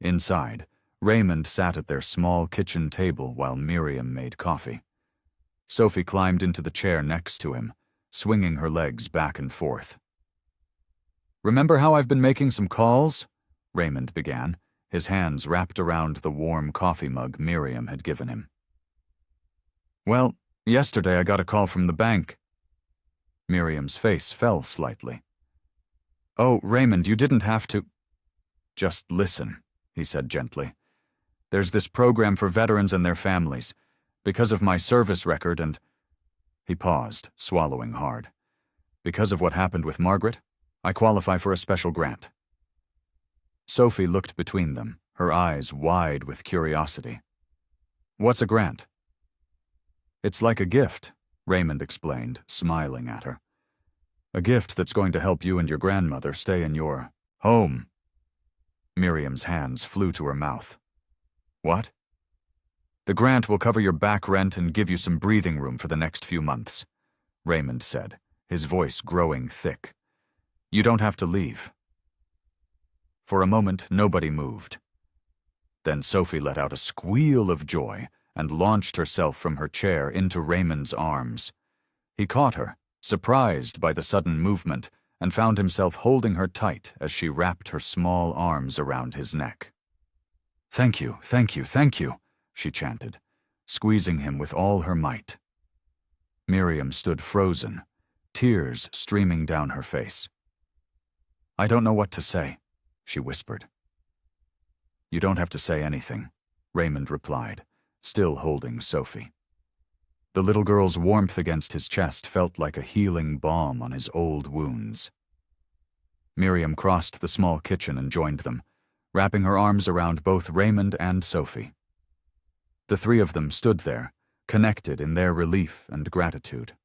Inside, Raymond sat at their small kitchen table while Miriam made coffee. Sophie climbed into the chair next to him, swinging her legs back and forth. "Remember how I've been making some calls?" Raymond began, his hands wrapped around the warm coffee mug Miriam had given him. "Well, yesterday I got a call from the bank." Miriam's face fell slightly. "Oh, Raymond, you didn't have to—" "Just listen," he said gently. "There's this program for veterans and their families. Because of my service record and—" He paused, swallowing hard. "Because of what happened with Margaret, I qualify for a special grant." Sophie looked between them, her eyes wide with curiosity. "What's a grant?" "It's like a gift," Raymond explained, smiling at her. "A gift that's going to help you and your grandmother stay in your home." Miriam's hands flew to her mouth. "What?" "The grant will cover your back rent and give you some breathing room for the next few months," Raymond said, his voice growing thick. "You don't have to leave." For a moment, nobody moved. Then Sophie let out a squeal of joy and launched herself from her chair into Raymond's arms. He caught her, surprised by the sudden movement, and found himself holding her tight as she wrapped her small arms around his neck. "Thank you, thank you, thank you," she chanted, squeezing him with all her might. Miriam stood frozen, tears streaming down her face. "I don't know what to say," she whispered. "You don't have to say anything," Raymond replied, still holding Sophie. The little girl's warmth against his chest felt like a healing balm on his old wounds. Miriam crossed the small kitchen and joined them, wrapping her arms around both Raymond and Sophie. The three of them stood there, connected in their relief and gratitude.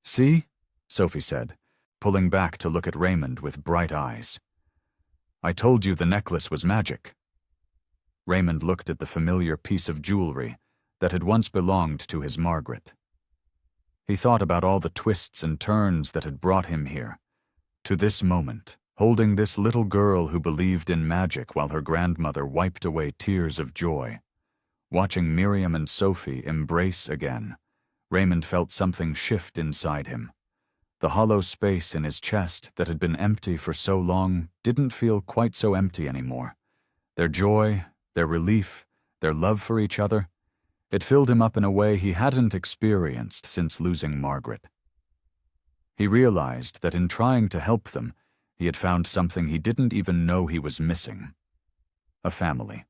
"See?" Sophie said, pulling back to look at Raymond with bright eyes. "I told you the necklace was magic." Raymond looked at the familiar piece of jewelry that had once belonged to his Margaret. He thought about all the twists and turns that had brought him here, to this moment, holding this little girl who believed in magic while her grandmother wiped away tears of joy. Watching Miriam and Sophie embrace again, Raymond felt something shift inside him. The hollow space in his chest that had been empty for so long didn't feel quite so empty anymore. Their joy, their relief, their love for each other, it filled him up in a way he hadn't experienced since losing Margaret. He realized that in trying to help them, he had found something he didn't even know he was missing: a family.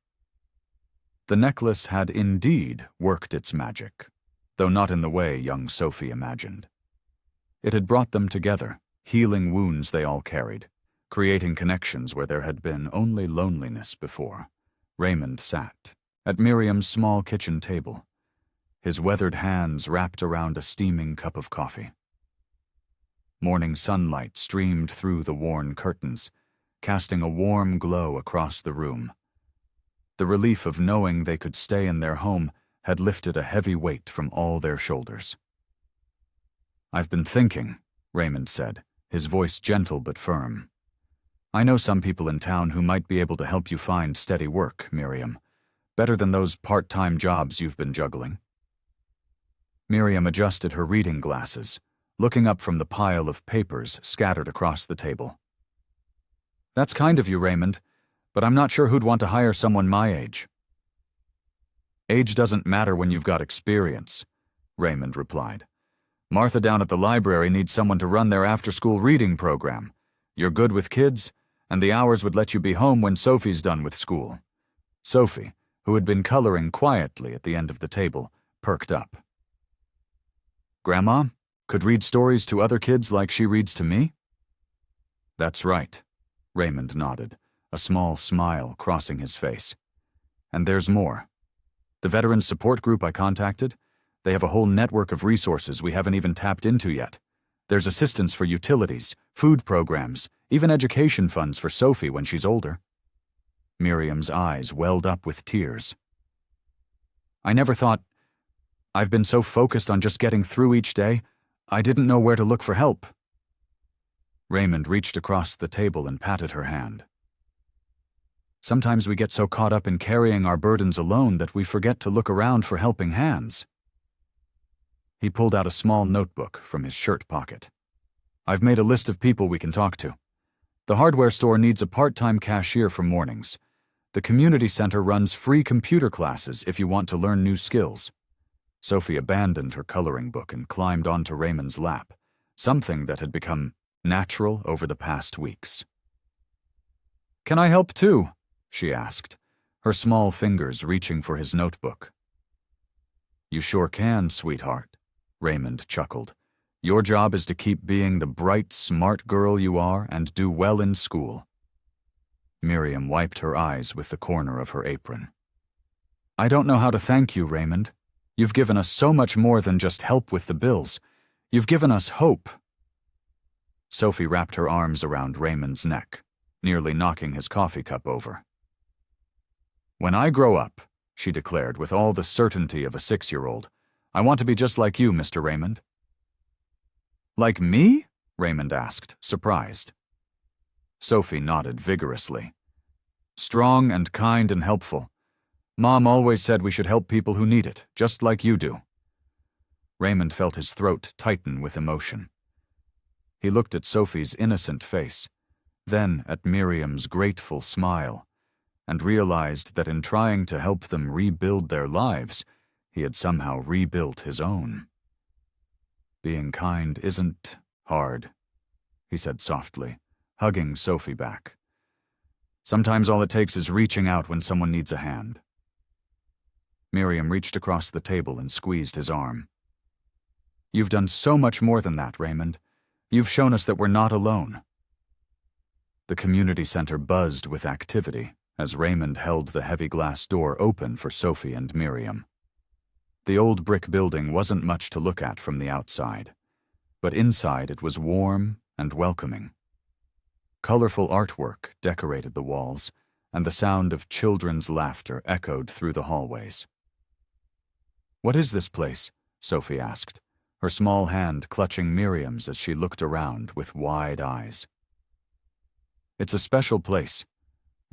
The necklace had indeed worked its magic, though not in the way young Sophie imagined. It had brought them together, healing wounds they all carried, creating connections where there had been only loneliness before. Raymond sat at Miriam's small kitchen table, his weathered hands wrapped around a steaming cup of coffee. Morning sunlight streamed through the worn curtains, casting a warm glow across the room. The relief of knowing they could stay in their home had lifted a heavy weight from all their shoulders. "I've been thinking," Raymond said, his voice gentle but firm. "I know some people in town who might be able to help you find steady work, Miriam, better than those part-time jobs you've been juggling." Miriam adjusted her reading glasses, looking up from the pile of papers scattered across the table. "That's kind of you, Raymond, but I'm not sure who'd want to hire someone my age." "Age doesn't matter when you've got experience," Raymond replied. "Martha down at the library needs someone to run their after-school reading program. You're good with kids, and the hours would let you be home when Sophie's done with school." Sophie, who had been coloring quietly at the end of the table, perked up. "Grandma could read stories to other kids like she reads to me?" "That's right," Raymond nodded, a small smile crossing his face. "And there's more. The Veterans Support Group I contacted, they have a whole network of resources we haven't even tapped into yet. There's assistance for utilities, food programs, even education funds for Sophie when she's older." Miriam's eyes welled up with tears. I never thought. I've been so focused on just getting through each day, I didn't know where to look for help. Raymond reached across the table and patted her hand. Sometimes we get so caught up in carrying our burdens alone that we forget to look around for helping hands. He pulled out a small notebook from his shirt pocket. I've made a list of people we can talk to. The hardware store needs a part-time cashier for mornings. The community center runs free computer classes if you want to learn new skills. Sophie abandoned her coloring book and climbed onto Raymond's lap, something that had become natural over the past weeks. Can I help too? She asked, her small fingers reaching for his notebook. You sure can, sweetheart, Raymond chuckled. Your job is to keep being the bright, smart girl you are and do well in school. Miriam wiped her eyes with the corner of her apron. I don't know how to thank you, Raymond. You've given us so much more than just help with the bills. You've given us hope. Sophie wrapped her arms around Raymond's neck, nearly knocking his coffee cup over. When I grow up, she declared with all the certainty of a 6-year-old, I want to be just like you, Mr. Raymond. Like me? Raymond asked, surprised. Sophie nodded vigorously. Strong and kind and helpful. Mom always said we should help people who need it, just like you do. Raymond felt his throat tighten with emotion. He looked at Sophie's innocent face, then at Miriam's grateful smile, and realized that in trying to help them rebuild their lives, he had somehow rebuilt his own. Being kind isn't hard, he said softly, hugging Sophie back. Sometimes all it takes is reaching out when someone needs a hand. Miriam reached across the table and squeezed his arm. You've done so much more than that, Raymond. You've shown us that we're not alone. The community center buzzed with activity as Raymond held the heavy glass door open for Sophie and Miriam. The old brick building wasn't much to look at from the outside, but inside it was warm and welcoming. Colorful artwork decorated the walls, and the sound of children's laughter echoed through the hallways. What is this place? Sophie asked, her small hand clutching Miriam's as she looked around with wide eyes. It's a special place,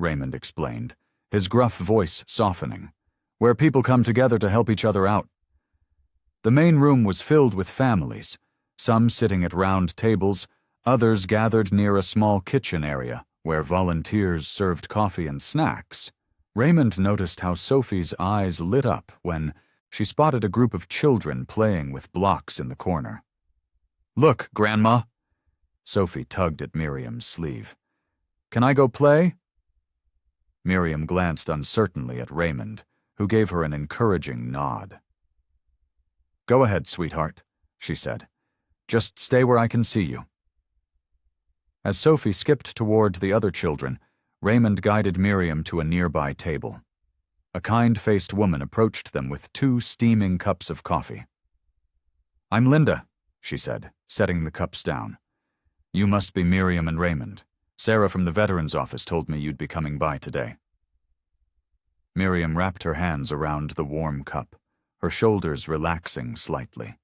Raymond explained, his gruff voice softening, where people come together to help each other out. The main room was filled with families, some sitting at round tables, others gathered near a small kitchen area where volunteers served coffee and snacks. Raymond noticed how Sophie's eyes lit up when she spotted a group of children playing with blocks in the corner. Look, Grandma! Sophie tugged at Miriam's sleeve. Can I go play? Miriam glanced uncertainly at Raymond, who gave her an encouraging nod. Go ahead, sweetheart, she said. Just stay where I can see you. As Sophie skipped toward the other children, Raymond guided Miriam to a nearby table. A kind-faced woman approached them with 2 steaming cups of coffee. I'm Linda, she said, setting the cups down. You must be Miriam and Raymond. Sarah from the Veterans Office told me you'd be coming by today. Miriam wrapped her hands around the warm cup, her shoulders relaxing slightly.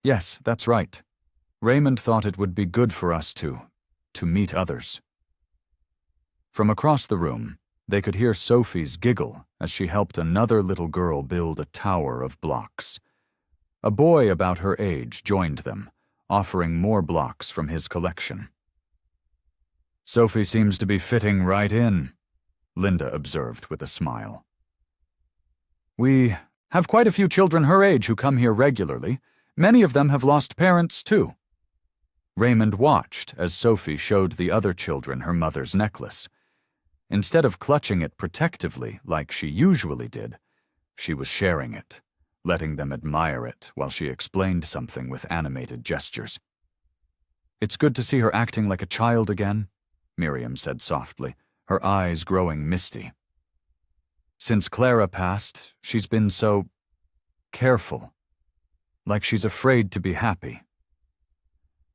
Yes, that's right. Raymond thought it would be good for us to meet others. From across the room, they could hear Sophie's giggle as she helped another little girl build a tower of blocks. A boy about her age joined them, offering more blocks from his collection. Sophie seems to be fitting right in, Linda observed with a smile. We have quite a few children her age who come here regularly. Many of them have lost parents, too. Raymond watched as Sophie showed the other children her mother's necklace. Instead of clutching it protectively like she usually did, she was sharing it, letting them admire it while she explained something with animated gestures. It's good to see her acting like a child again, Miriam said softly, her eyes growing misty. Since Clara passed, she's been so careful, like she's afraid to be happy.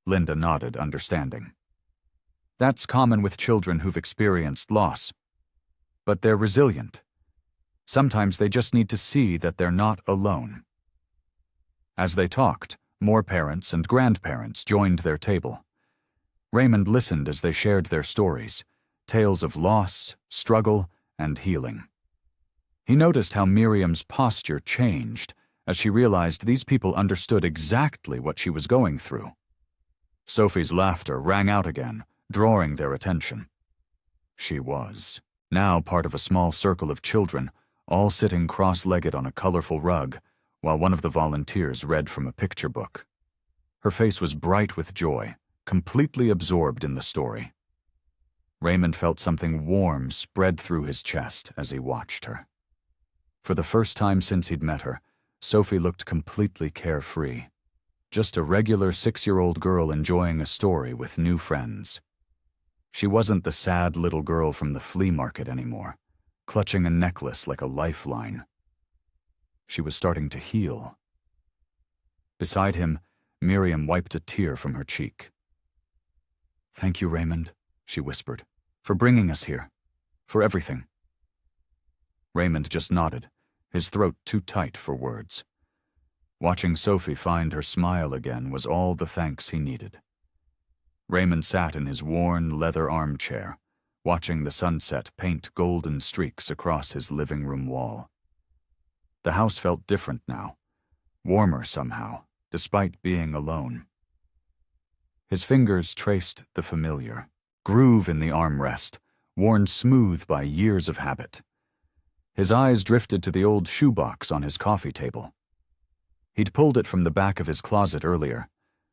Linda nodded, understanding. That's common with children who've experienced loss. but they're resilient. Sometimes they just need to see that they're not alone. As they talked, more parents and grandparents joined their table. Raymond listened as they shared their stories, tales of loss, struggle, and healing. He noticed how Miriam's posture changed as she realized these people understood exactly what she was going through. Sophie's laughter rang out again, drawing their attention. She was now part of a small circle of children, all sitting cross-legged on a colorful rug, while one of the volunteers read from a picture book. Her face was bright with joy, completely absorbed in the story. Raymond felt something warm spread through his chest as he watched her. For the first time since he'd met her, Sophie looked completely carefree. Just a regular 6-year-old girl enjoying a story with new friends. She wasn't the sad little girl from the flea market anymore, clutching a necklace like a lifeline. She was starting to heal. Beside him, Miriam wiped a tear from her cheek. "Thank you, Raymond," she whispered, "for bringing us here, for everything." Raymond just nodded, his throat too tight for words. Watching Sophie find her smile again was all the thanks he needed. Raymond sat in his worn leather armchair, watching the sunset paint golden streaks across his living room wall. The house felt different now, warmer somehow, despite being alone. His fingers traced the familiar groove in the armrest, worn smooth by years of habit. His eyes drifted to the old shoebox on his coffee table. He'd pulled it from the back of his closet earlier,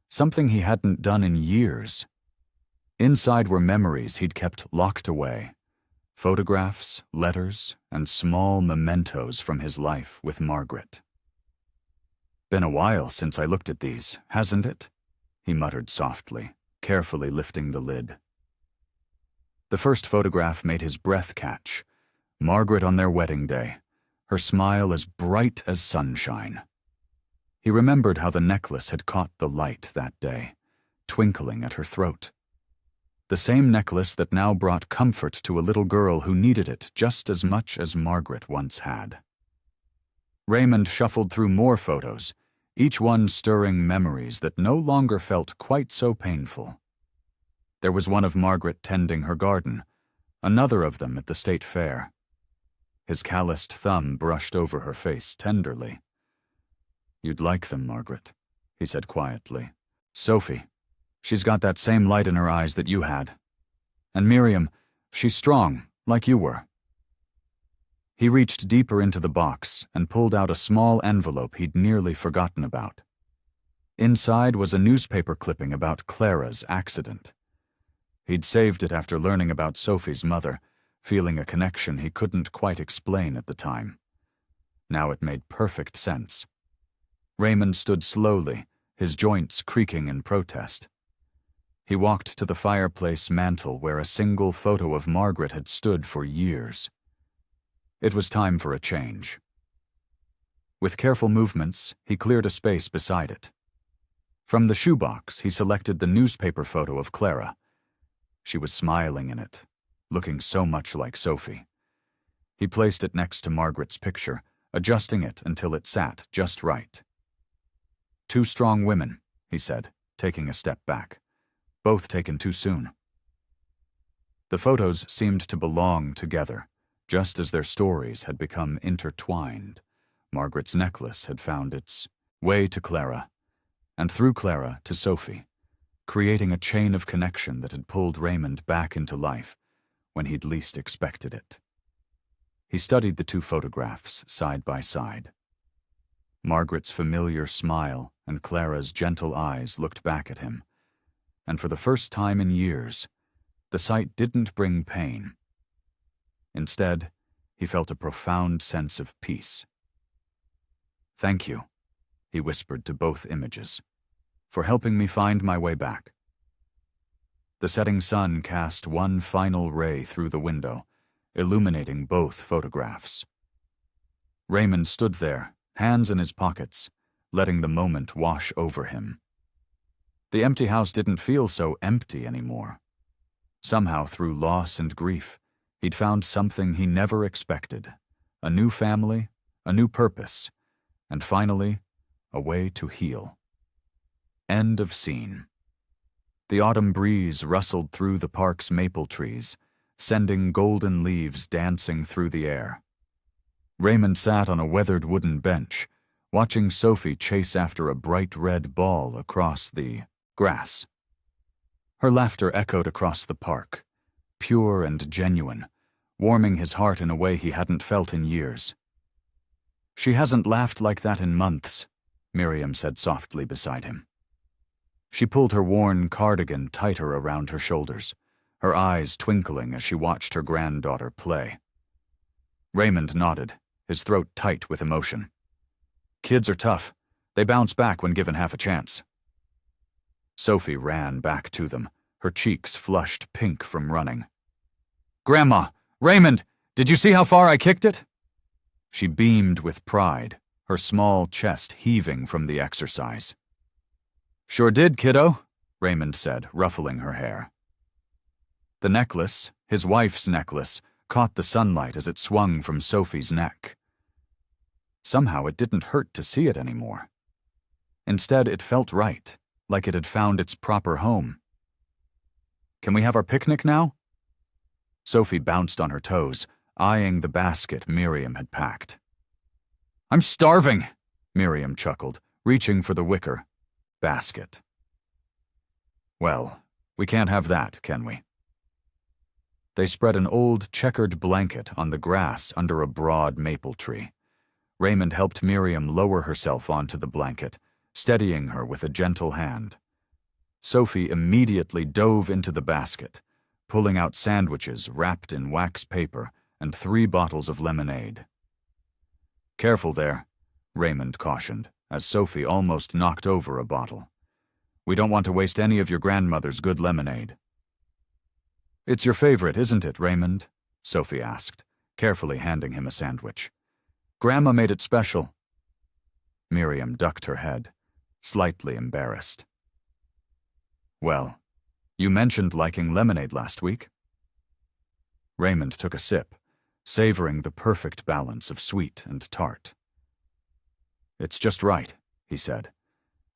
something he hadn't done in years. Inside were memories he'd kept locked away, photographs, letters, and small mementos from his life with Margaret. "Been a while since I looked at these, hasn't it?" he muttered softly, carefully lifting the lid. The first photograph made his breath catch. Margaret on their wedding day, her smile as bright as sunshine. He remembered how the necklace had caught the light that day, twinkling at her throat. The same necklace that now brought comfort to a little girl who needed it just as much as Margaret once had. Raymond shuffled through more photos, each one stirring memories that no longer felt quite so painful. There was one of Margaret tending her garden, another of them at the state fair. His calloused thumb brushed over her face tenderly. "You'd like them, Margaret," he said quietly. "Sophie, she's got that same light in her eyes that you had. And Miriam, she's strong, like you were." He reached deeper into the box and pulled out a small envelope he'd nearly forgotten about. Inside was a newspaper clipping about Clara's accident. He'd saved it after learning about Sophie's mother, feeling a connection he couldn't quite explain at the time. Now it made perfect sense. Raymond stood slowly, his joints creaking in protest. He walked to the fireplace mantel where a single photo of Margaret had stood for years. It was time for a change. With careful movements, he cleared a space beside it. From the shoebox, he selected the newspaper photo of Clara. She was smiling in it, looking so much like Sophie. He placed it next to Margaret's picture, adjusting it until it sat just right. "Two strong women," he said, taking a step back. "Both taken too soon." The photos seemed to belong together, just as their stories had become intertwined. Margaret's necklace had found its way to Clara, and through Clara to Sophie, creating a chain of connection that had pulled Raymond back into life when he'd least expected it. He studied the two photographs side by side. Margaret's familiar smile and Clara's gentle eyes looked back at him, and for the first time in years, the sight didn't bring pain. Instead, he felt a profound sense of peace. "Thank you," he whispered to both images, "for helping me find my way back." The setting sun cast one final ray through the window, illuminating both photographs. Raymond stood there, hands in his pockets, letting the moment wash over him. The empty house didn't feel so empty anymore. Somehow, through loss and grief, He'd found something he never expected, a new family, a new purpose, and finally, a way to heal. End of scene. The autumn breeze rustled through the park's maple trees, sending golden leaves dancing through the air. Raymond sat on a weathered wooden bench, watching Sophie chase after a bright red ball across the grass. Her laughter echoed across the park, pure and genuine, warming his heart in a way he hadn't felt in years. "She hasn't laughed like that in months," Miriam said softly beside him. She pulled her worn cardigan tighter around her shoulders, her eyes twinkling as she watched her granddaughter play. Raymond nodded, his throat tight with emotion. "Kids are tough. They bounce back when given half a chance." Sophie ran back to them, her cheeks flushed pink from running. "Grandma! Raymond! Did you see how far I kicked it?" She beamed with pride, her small chest heaving from the exercise. "Sure did, kiddo," Raymond said, ruffling her hair. The necklace, his wife's necklace, caught the sunlight as it swung from Sophie's neck. Somehow it didn't hurt to see it anymore. Instead, it felt right, like it had found its proper home. "Can we have our picnic now?" Sophie bounced on her toes, eyeing the basket Miriam had packed. "I'm starving," Miriam chuckled, reaching for the wicker basket. "Well, we can't have that, can we?" They spread an old checkered blanket on the grass under a broad maple tree. Raymond helped Miriam lower herself onto the blanket, steadying her with a gentle hand. Sophie immediately dove into the basket, pulling out sandwiches wrapped in wax paper and 3 bottles of lemonade. "Careful there," Raymond cautioned, as Sophie almost knocked over a bottle. "We don't want to waste any of your grandmother's good lemonade." "It's your favorite, isn't it, Raymond?" Sophie asked, carefully handing him a sandwich. "Grandma made it special." Miriam ducked her head, slightly embarrassed. "Well, you mentioned liking lemonade last week." Raymond took a sip, savoring the perfect balance of sweet and tart. "It's just right," he said,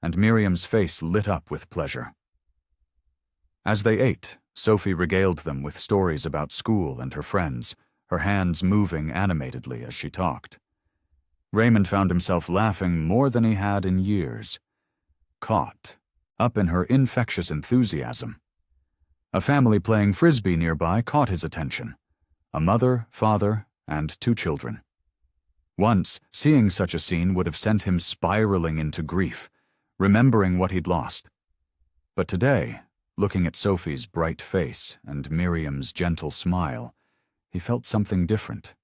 and Miriam's face lit up with pleasure. As they ate, Sophie regaled them with stories about school and her friends, her hands moving animatedly as she talked. Raymond found himself laughing more than he had in years. Caught up in her infectious enthusiasm. A family playing frisbee nearby caught his attention. A mother, father, and 2 children. Once, seeing such a scene would have sent him spiraling into grief, remembering what he'd lost. But today, looking at Sophie's bright face and Miriam's gentle smile, he felt something different.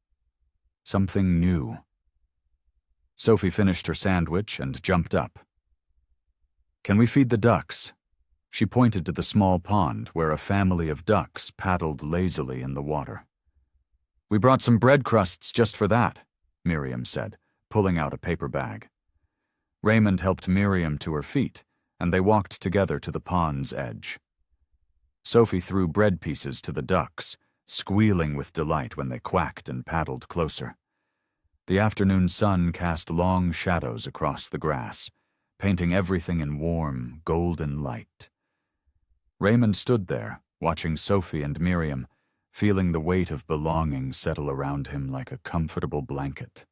Something new. Sophie finished her sandwich and jumped up. "Can we feed the ducks?" She pointed to the small pond where a family of ducks paddled lazily in the water. "We brought some bread crusts just for that," Miriam said, pulling out a paper bag. Raymond helped Miriam to her feet, and they walked together to the pond's edge. Sophie threw bread pieces to the ducks, squealing with delight when they quacked and paddled closer. The afternoon sun cast long shadows across the grass, painting everything in warm, golden light. Raymond stood there, watching Sophie and Miriam, feeling the weight of belonging settle around him like a comfortable blanket.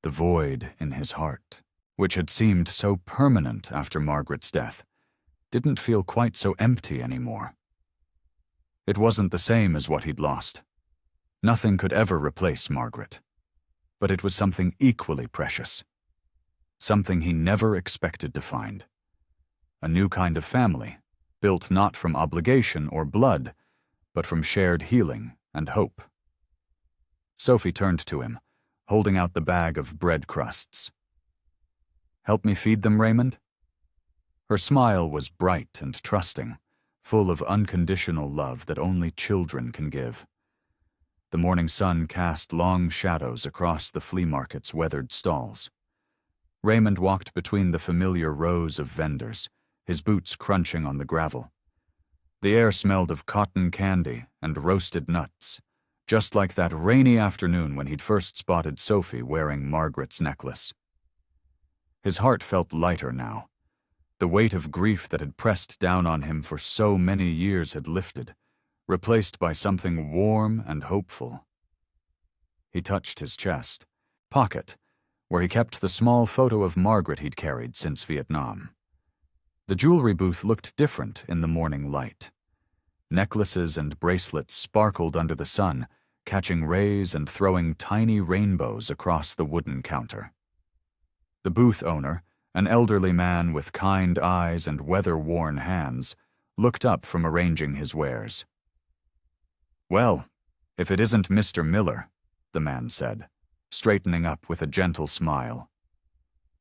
The void in his heart, which had seemed so permanent after Margaret's death, didn't feel quite so empty anymore. It wasn't the same as what he'd lost. Nothing could ever replace Margaret. But it was something equally precious. Something he never expected to find. A new kind of family, built not from obligation or blood, but from shared healing and hope. Sophie turned to him, holding out the bag of bread crusts. "Help me feed them, Raymond?" Her smile was bright and trusting, full of unconditional love that only children can give. The morning sun cast long shadows across the flea market's weathered stalls. Raymond walked between the familiar rows of vendors, his boots crunching on the gravel. The air smelled of cotton candy and roasted nuts, just like that rainy afternoon when he'd first spotted Sophie wearing Margaret's necklace. His heart felt lighter now. The weight of grief that had pressed down on him for so many years had lifted, replaced by something warm and hopeful. He touched his chest, pocket, where he kept the small photo of Margaret he'd carried since Vietnam. The jewelry booth looked different in the morning light. Necklaces and bracelets sparkled under the sun, catching rays and throwing tiny rainbows across the wooden counter. The booth owner, an elderly man with kind eyes and weather-worn hands, looked up from arranging his wares. "Well, if it isn't Mr. Miller," the man said, straightening up with a gentle smile.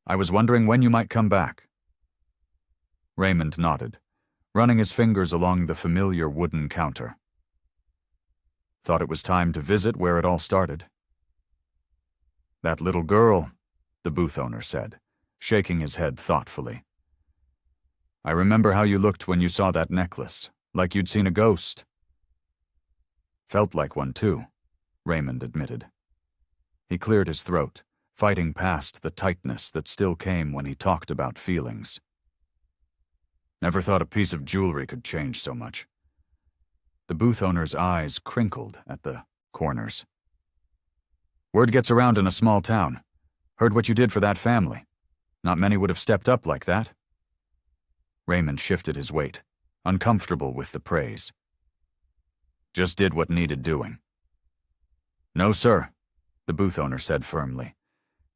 "I was wondering when you might come back." Raymond nodded, running his fingers along the familiar wooden counter. "Thought it was time to visit where it all started." "That little girl," the booth owner said, shaking his head thoughtfully. "I remember how you looked when you saw that necklace, like you'd seen a ghost." "Felt like one, too," Raymond admitted. He cleared his throat, fighting past the tightness that still came when he talked about feelings. "Never thought a piece of jewelry could change so much." The booth owner's eyes crinkled at the corners. "Word gets around in a small town. Heard what you did for that family. Not many would have stepped up like that." Raymond shifted his weight, uncomfortable with the praise. "Just did what needed doing." "No, sir," the booth owner said firmly.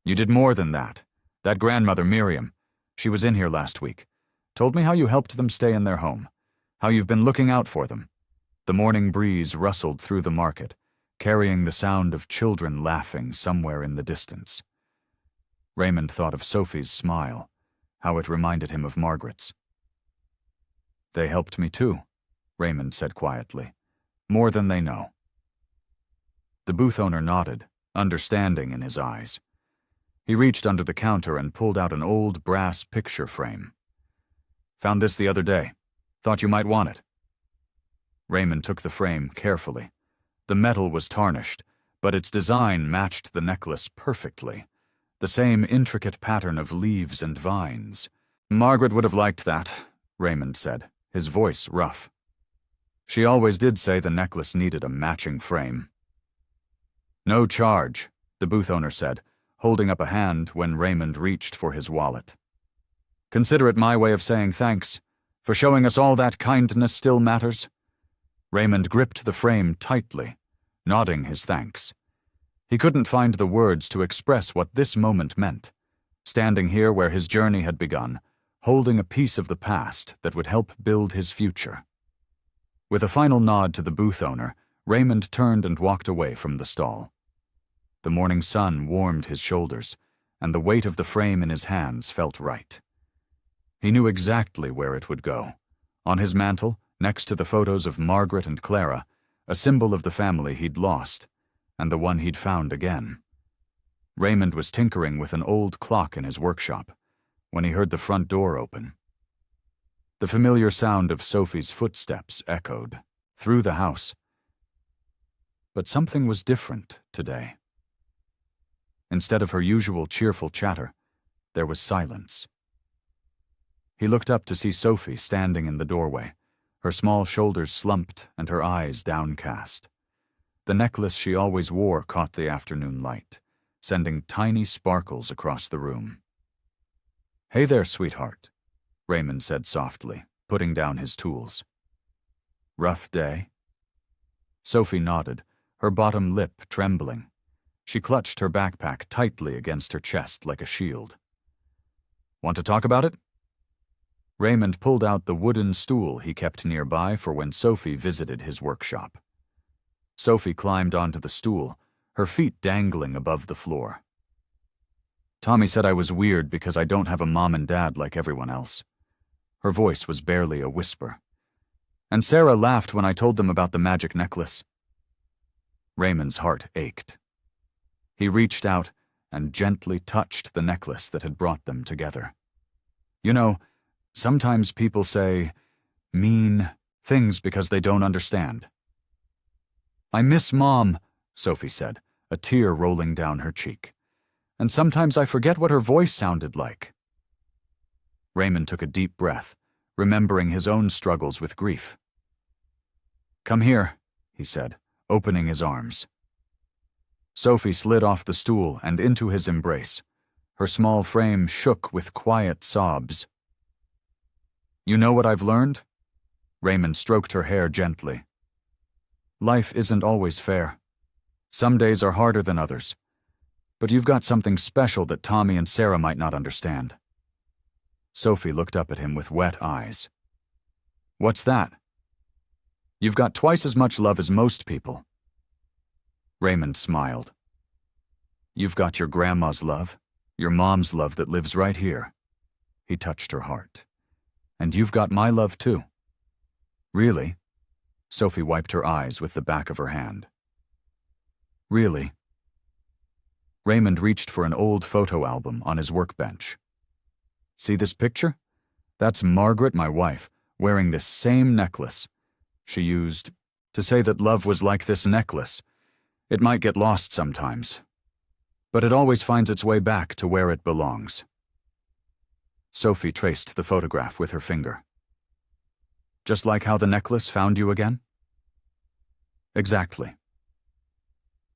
"You did more than that. That grandmother, Miriam, she was in here last week, told me how you helped them stay in their home, how you've been looking out for them." The morning breeze rustled through the market, carrying the sound of children laughing somewhere in the distance. Raymond thought of Sophie's smile, how it reminded him of Margaret's. "They helped me too," Raymond said quietly. "More than they know." The booth owner nodded, understanding in his eyes. He reached under the counter and pulled out an old brass picture frame. "Found this the other day. Thought you might want it." Raymond took the frame carefully. The metal was tarnished, but its design matched the necklace perfectly. The same intricate pattern of leaves and vines. "Margaret would have liked that," Raymond said, his voice rough. "She always did say the necklace needed a matching frame." "No charge," the booth owner said, holding up a hand when Raymond reached for his wallet. "Consider it my way of saying thanks, for showing us all that kindness still matters." Raymond gripped the frame tightly, nodding his thanks. He couldn't find the words to express what this moment meant, standing here where his journey had begun, holding a piece of the past that would help build his future. With a final nod to the booth owner, Raymond turned and walked away from the stall. The morning sun warmed his shoulders, and the weight of the frame in his hands felt right. He knew exactly where it would go. On his mantel, next to the photos of Margaret and Clara, a symbol of the family he'd lost, and the one he'd found again. Raymond was tinkering with an old clock in his workshop when he heard the front door open. The familiar sound of Sophie's footsteps echoed through the house. But something was different today. Instead of her usual cheerful chatter, there was silence. He looked up to see Sophie standing in the doorway, her small shoulders slumped and her eyes downcast. The necklace she always wore caught the afternoon light, sending tiny sparkles across the room. "Hey there, sweetheart," Raymond said softly, putting down his tools. "Rough day?" Sophie nodded, her bottom lip trembling. She clutched her backpack tightly against her chest like a shield. "Want to talk about it?" Raymond pulled out the wooden stool he kept nearby for when Sophie visited his workshop. Sophie climbed onto the stool, her feet dangling above the floor. "Tommy said I was weird because I don't have a mom and dad like everyone else." Her voice was barely a whisper. "And Sarah laughed when I told them about the magic necklace." Raymond's heart ached. He reached out and gently touched the necklace that had brought them together. "You know, sometimes people say mean things because they don't understand." "I miss Mom," Sophie said, a tear rolling down her cheek. And sometimes I forget what her voice sounded like. Raymond took a deep breath, remembering his own struggles with grief. Come here, he said, opening his arms. Sophie slid off the stool and into his embrace. Her small frame shook with quiet sobs. You know what I've learned? Raymond stroked her hair gently. Life isn't always fair. Some days are harder than others. But you've got something special that Tommy and Sarah might not understand. Sophie looked up at him with wet eyes. What's that? You've got twice as much love as most people. Raymond smiled. You've got your grandma's love, your mom's love that lives right here. He touched her heart. And you've got my love too. Really? Sophie wiped her eyes with the back of her hand. Really? Raymond reached for an old photo album on his workbench. See this picture? That's Margaret, my wife, wearing this same necklace. She used to say that love was like this necklace. It might get lost sometimes, but it always finds its way back to where it belongs. Sophie traced the photograph with her finger. Just like how the necklace found you again? Exactly.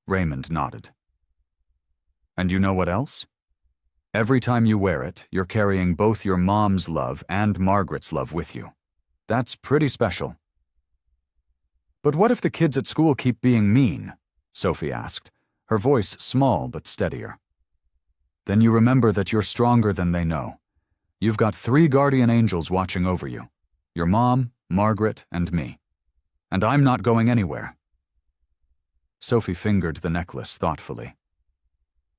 Raymond nodded. And you know what else? Every time you wear it, you're carrying both your mom's love and Margaret's love with you. That's pretty special. But what if the kids at school keep being mean? Sophie asked, her voice small but steadier. Then you remember that you're stronger than they know. You've got 3 guardian angels watching over you. Your mom, Margaret, and me. And I'm not going anywhere. Sophie fingered the necklace thoughtfully.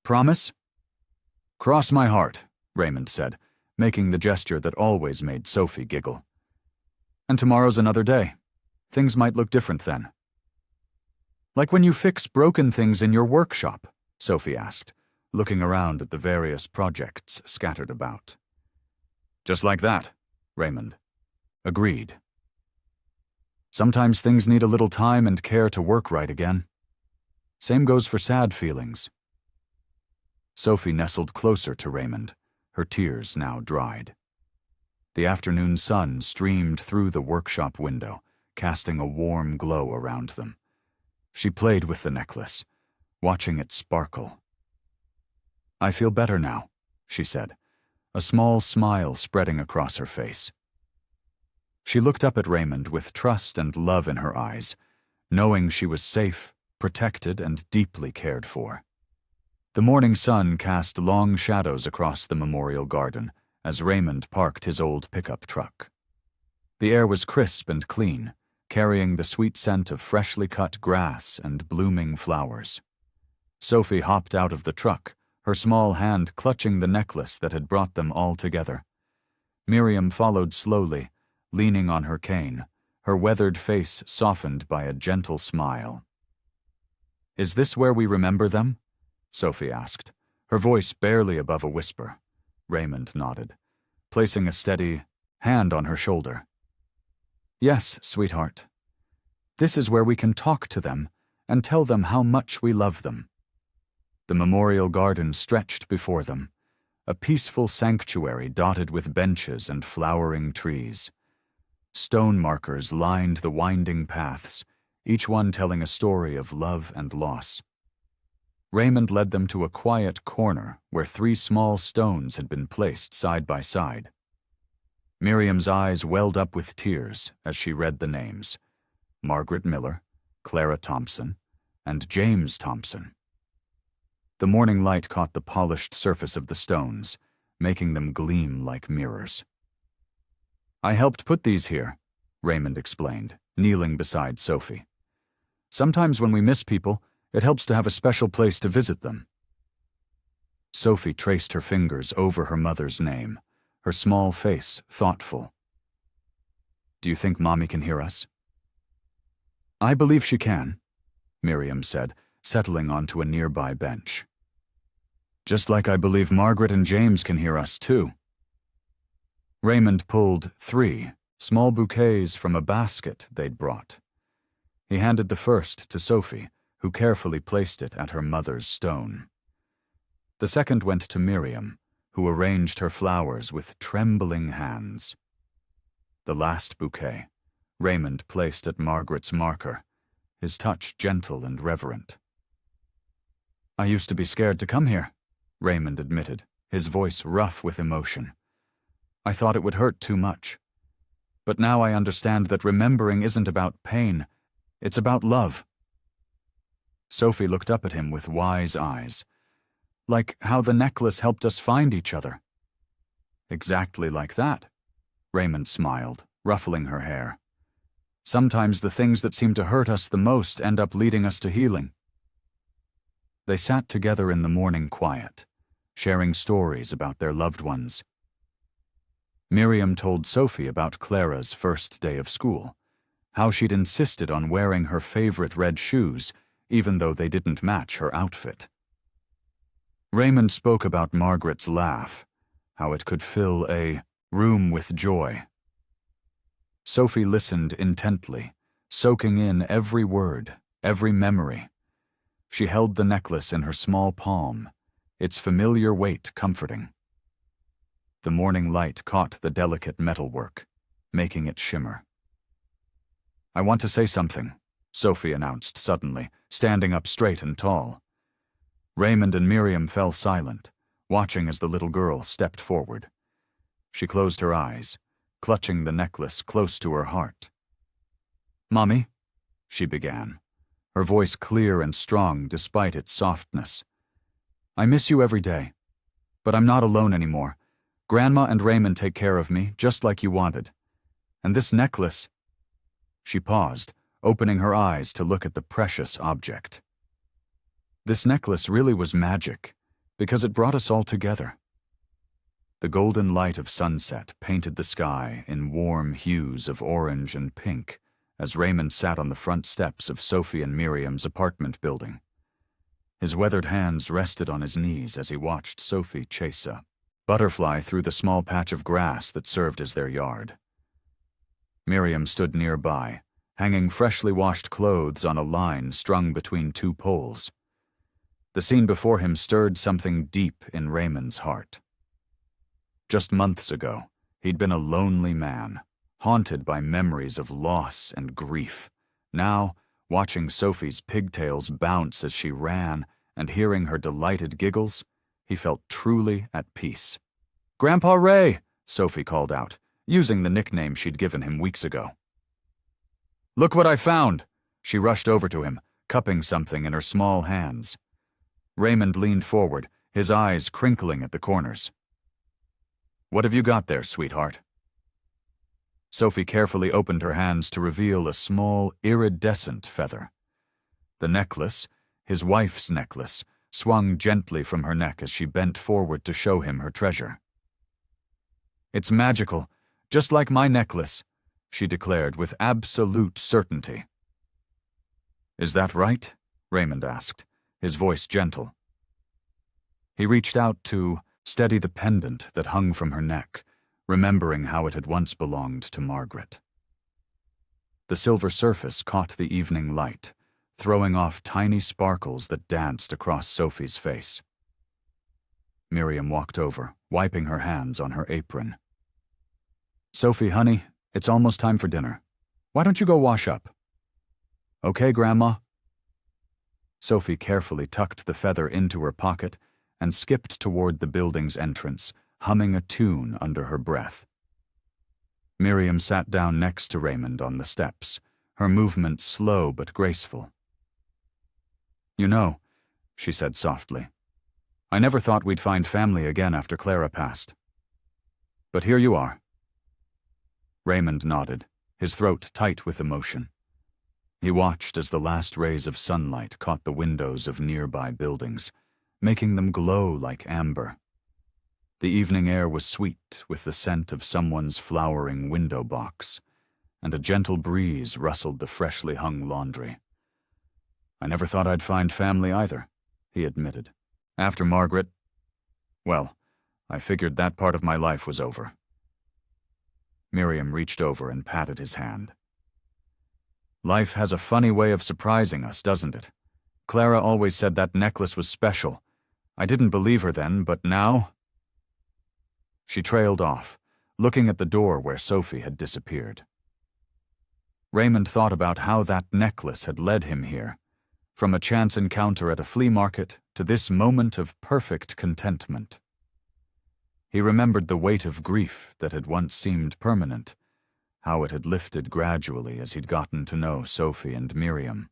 Promise? Cross my heart, Raymond said, making the gesture that always made Sophie giggle. And tomorrow's another day. Things might look different then. Like when you fix broken things in your workshop, Sophie asked, looking around at the various projects scattered about. Just like that, Raymond agreed. Sometimes things need a little time and care to work right again. Same goes for sad feelings. Sophie nestled closer to Raymond, her tears now dried. The afternoon sun streamed through the workshop window, casting a warm glow around them. She played with the necklace, watching it sparkle. I feel better now, she said, a small smile spreading across her face. She looked up at Raymond with trust and love in her eyes, knowing she was safe, protected, and deeply cared for. The morning sun cast long shadows across the memorial garden as Raymond parked his old pickup truck. The air was crisp and clean, carrying the sweet scent of freshly cut grass and blooming flowers. Sophie hopped out of the truck, her small hand clutching the necklace that had brought them all together. Miriam followed slowly, leaning on her cane, her weathered face softened by a gentle smile. Is this where we remember them? Sophie asked, her voice barely above a whisper. Raymond nodded, placing a steady hand on her shoulder. Yes, sweetheart. This is where we can talk to them and tell them how much we love them. The memorial garden stretched before them, a peaceful sanctuary dotted with benches and flowering trees. Stone markers lined the winding paths, each one telling a story of love and loss. Raymond led them to a quiet corner where 3 small stones had been placed side by side. Miriam's eyes welled up with tears as she read the names: Margaret Miller, Clara Thompson, and James Thompson. The morning light caught the polished surface of the stones, making them gleam like mirrors. I helped put these here, Raymond explained, kneeling beside Sophie. Sometimes when we miss people, it helps to have a special place to visit them. Sophie traced her fingers over her mother's name, her small face thoughtful. Do you think Mommy can hear us? I believe she can, Miriam said, settling onto a nearby bench. Just like I believe Margaret and James can hear us too. Raymond pulled 3 small bouquets from a basket they'd brought. He handed the first to Sophie, who carefully placed it at her mother's stone. The second went to Miriam, who arranged her flowers with trembling hands. The last bouquet, Raymond placed at Margaret's marker, his touch gentle and reverent. "I used to be scared to come here," Raymond admitted, his voice rough with emotion. "I thought it would hurt too much. But now I understand that remembering isn't about pain, it's about love." Sophie looked up at him with wise eyes. "Like how the necklace helped us find each other." "Exactly like that," Raymond smiled, ruffling her hair. "Sometimes the things that seem to hurt us the most end up leading us to healing." They sat together in the morning quiet, sharing stories about their loved ones. Miriam told Sophie about Clara's first day of school, how she'd insisted on wearing her favorite red shoes even though they didn't match her outfit. Raymond spoke about Margaret's laugh, how it could fill a room with joy. Sophie listened intently, soaking in every word, every memory. She held the necklace in her small palm, its familiar weight comforting. The morning light caught the delicate metalwork, making it shimmer. "I want to say something," Sophie announced suddenly, standing up straight and tall. Raymond and Miriam fell silent, watching as the little girl stepped forward. She closed her eyes, clutching the necklace close to her heart. "Mommy," she began, her voice clear and strong despite its softness. "I miss you every day, but I'm not alone anymore. Grandma and Raymond take care of me, just like you wanted. And this necklace—" She paused, opening her eyes to look at the precious object. This necklace really was magic, because it brought us all together. The golden light of sunset painted the sky in warm hues of orange and pink as Raymond sat on the front steps of Sophie and Miriam's apartment building. His weathered hands rested on his knees as he watched Sophie chase a butterfly through the small patch of grass that served as their yard. Miriam stood nearby, hanging freshly washed clothes on a line strung between two poles. The scene before him stirred something deep in Raymond's heart. Just months ago, he'd been a lonely man, haunted by memories of loss and grief. Now, watching Sophie's pigtails bounce as she ran and hearing her delighted giggles, he felt truly at peace. "Grandpa Ray!" Sophie called out, using the nickname she'd given him weeks ago. "Look what I found!" She rushed over to him, cupping something in her small hands. Raymond leaned forward, his eyes crinkling at the corners. "What have you got there, sweetheart?" Sophie carefully opened her hands to reveal a small, iridescent feather. The necklace, his wife's necklace, swung gently from her neck as she bent forward to show him her treasure. "It's magical, just like my necklace," she declared with absolute certainty. "Is that right?" Raymond asked, his voice gentle. He reached out to steady the pendant that hung from her neck, remembering how it had once belonged to Margaret. The silver surface caught the evening light, throwing off tiny sparkles that danced across Sophie's face. Miriam walked over, wiping her hands on her apron. "Sophie, honey, it's almost time for dinner. Why don't you go wash up?" "Okay, Grandma." Sophie carefully tucked the feather into her pocket and skipped toward the building's entrance, humming a tune under her breath. Miriam sat down next to Raymond on the steps, her movements slow but graceful. "You know," she said softly, "I never thought we'd find family again after Clara passed. But here you are." Raymond nodded, his throat tight with emotion. He watched as the last rays of sunlight caught the windows of nearby buildings, making them glow like amber. The evening air was sweet with the scent of someone's flowering window box, and a gentle breeze rustled the freshly hung laundry. "I never thought I'd find family either," he admitted. "After Margaret, well, I figured that part of my life was over." Miriam reached over and patted his hand. "Life has a funny way of surprising us, doesn't it? Clara always said that necklace was special. I didn't believe her then, but now—" She trailed off, looking at the door where Sophie had disappeared. Raymond thought about how that necklace had led him here, from a chance encounter at a flea market to this moment of perfect contentment. He remembered the weight of grief that had once seemed permanent, how it had lifted gradually as he'd gotten to know Sophie and Miriam.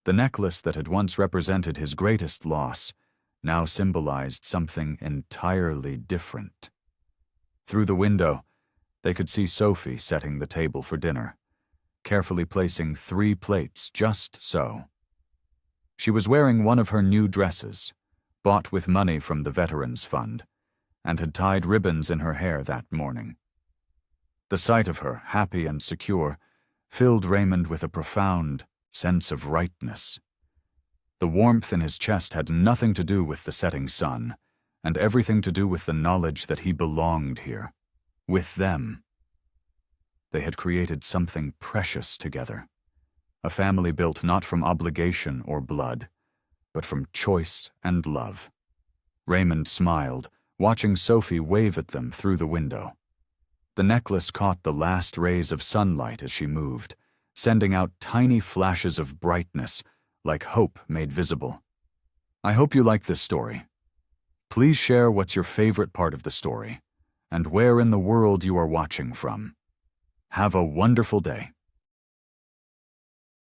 The necklace that had once represented his greatest loss now symbolized something entirely different. Through the window, they could see Sophie setting the table for dinner, carefully placing 3 plates just so. She was wearing one of her new dresses, bought with money from the Veterans Fund, and had tied ribbons in her hair that morning. The sight of her, happy and secure, filled Raymond with a profound sense of rightness. The warmth in his chest had nothing to do with the setting sun, and everything to do with the knowledge that he belonged here, with them. They had created something precious together, a family built not from obligation or blood, but from choice and love. Raymond smiled, watching Sophie wave at them through the window. The necklace caught the last rays of sunlight as she moved, sending out tiny flashes of brightness, like hope made visible. I hope you like this story. Please share what's your favorite part of the story, and where in the world you are watching from. Have a wonderful day.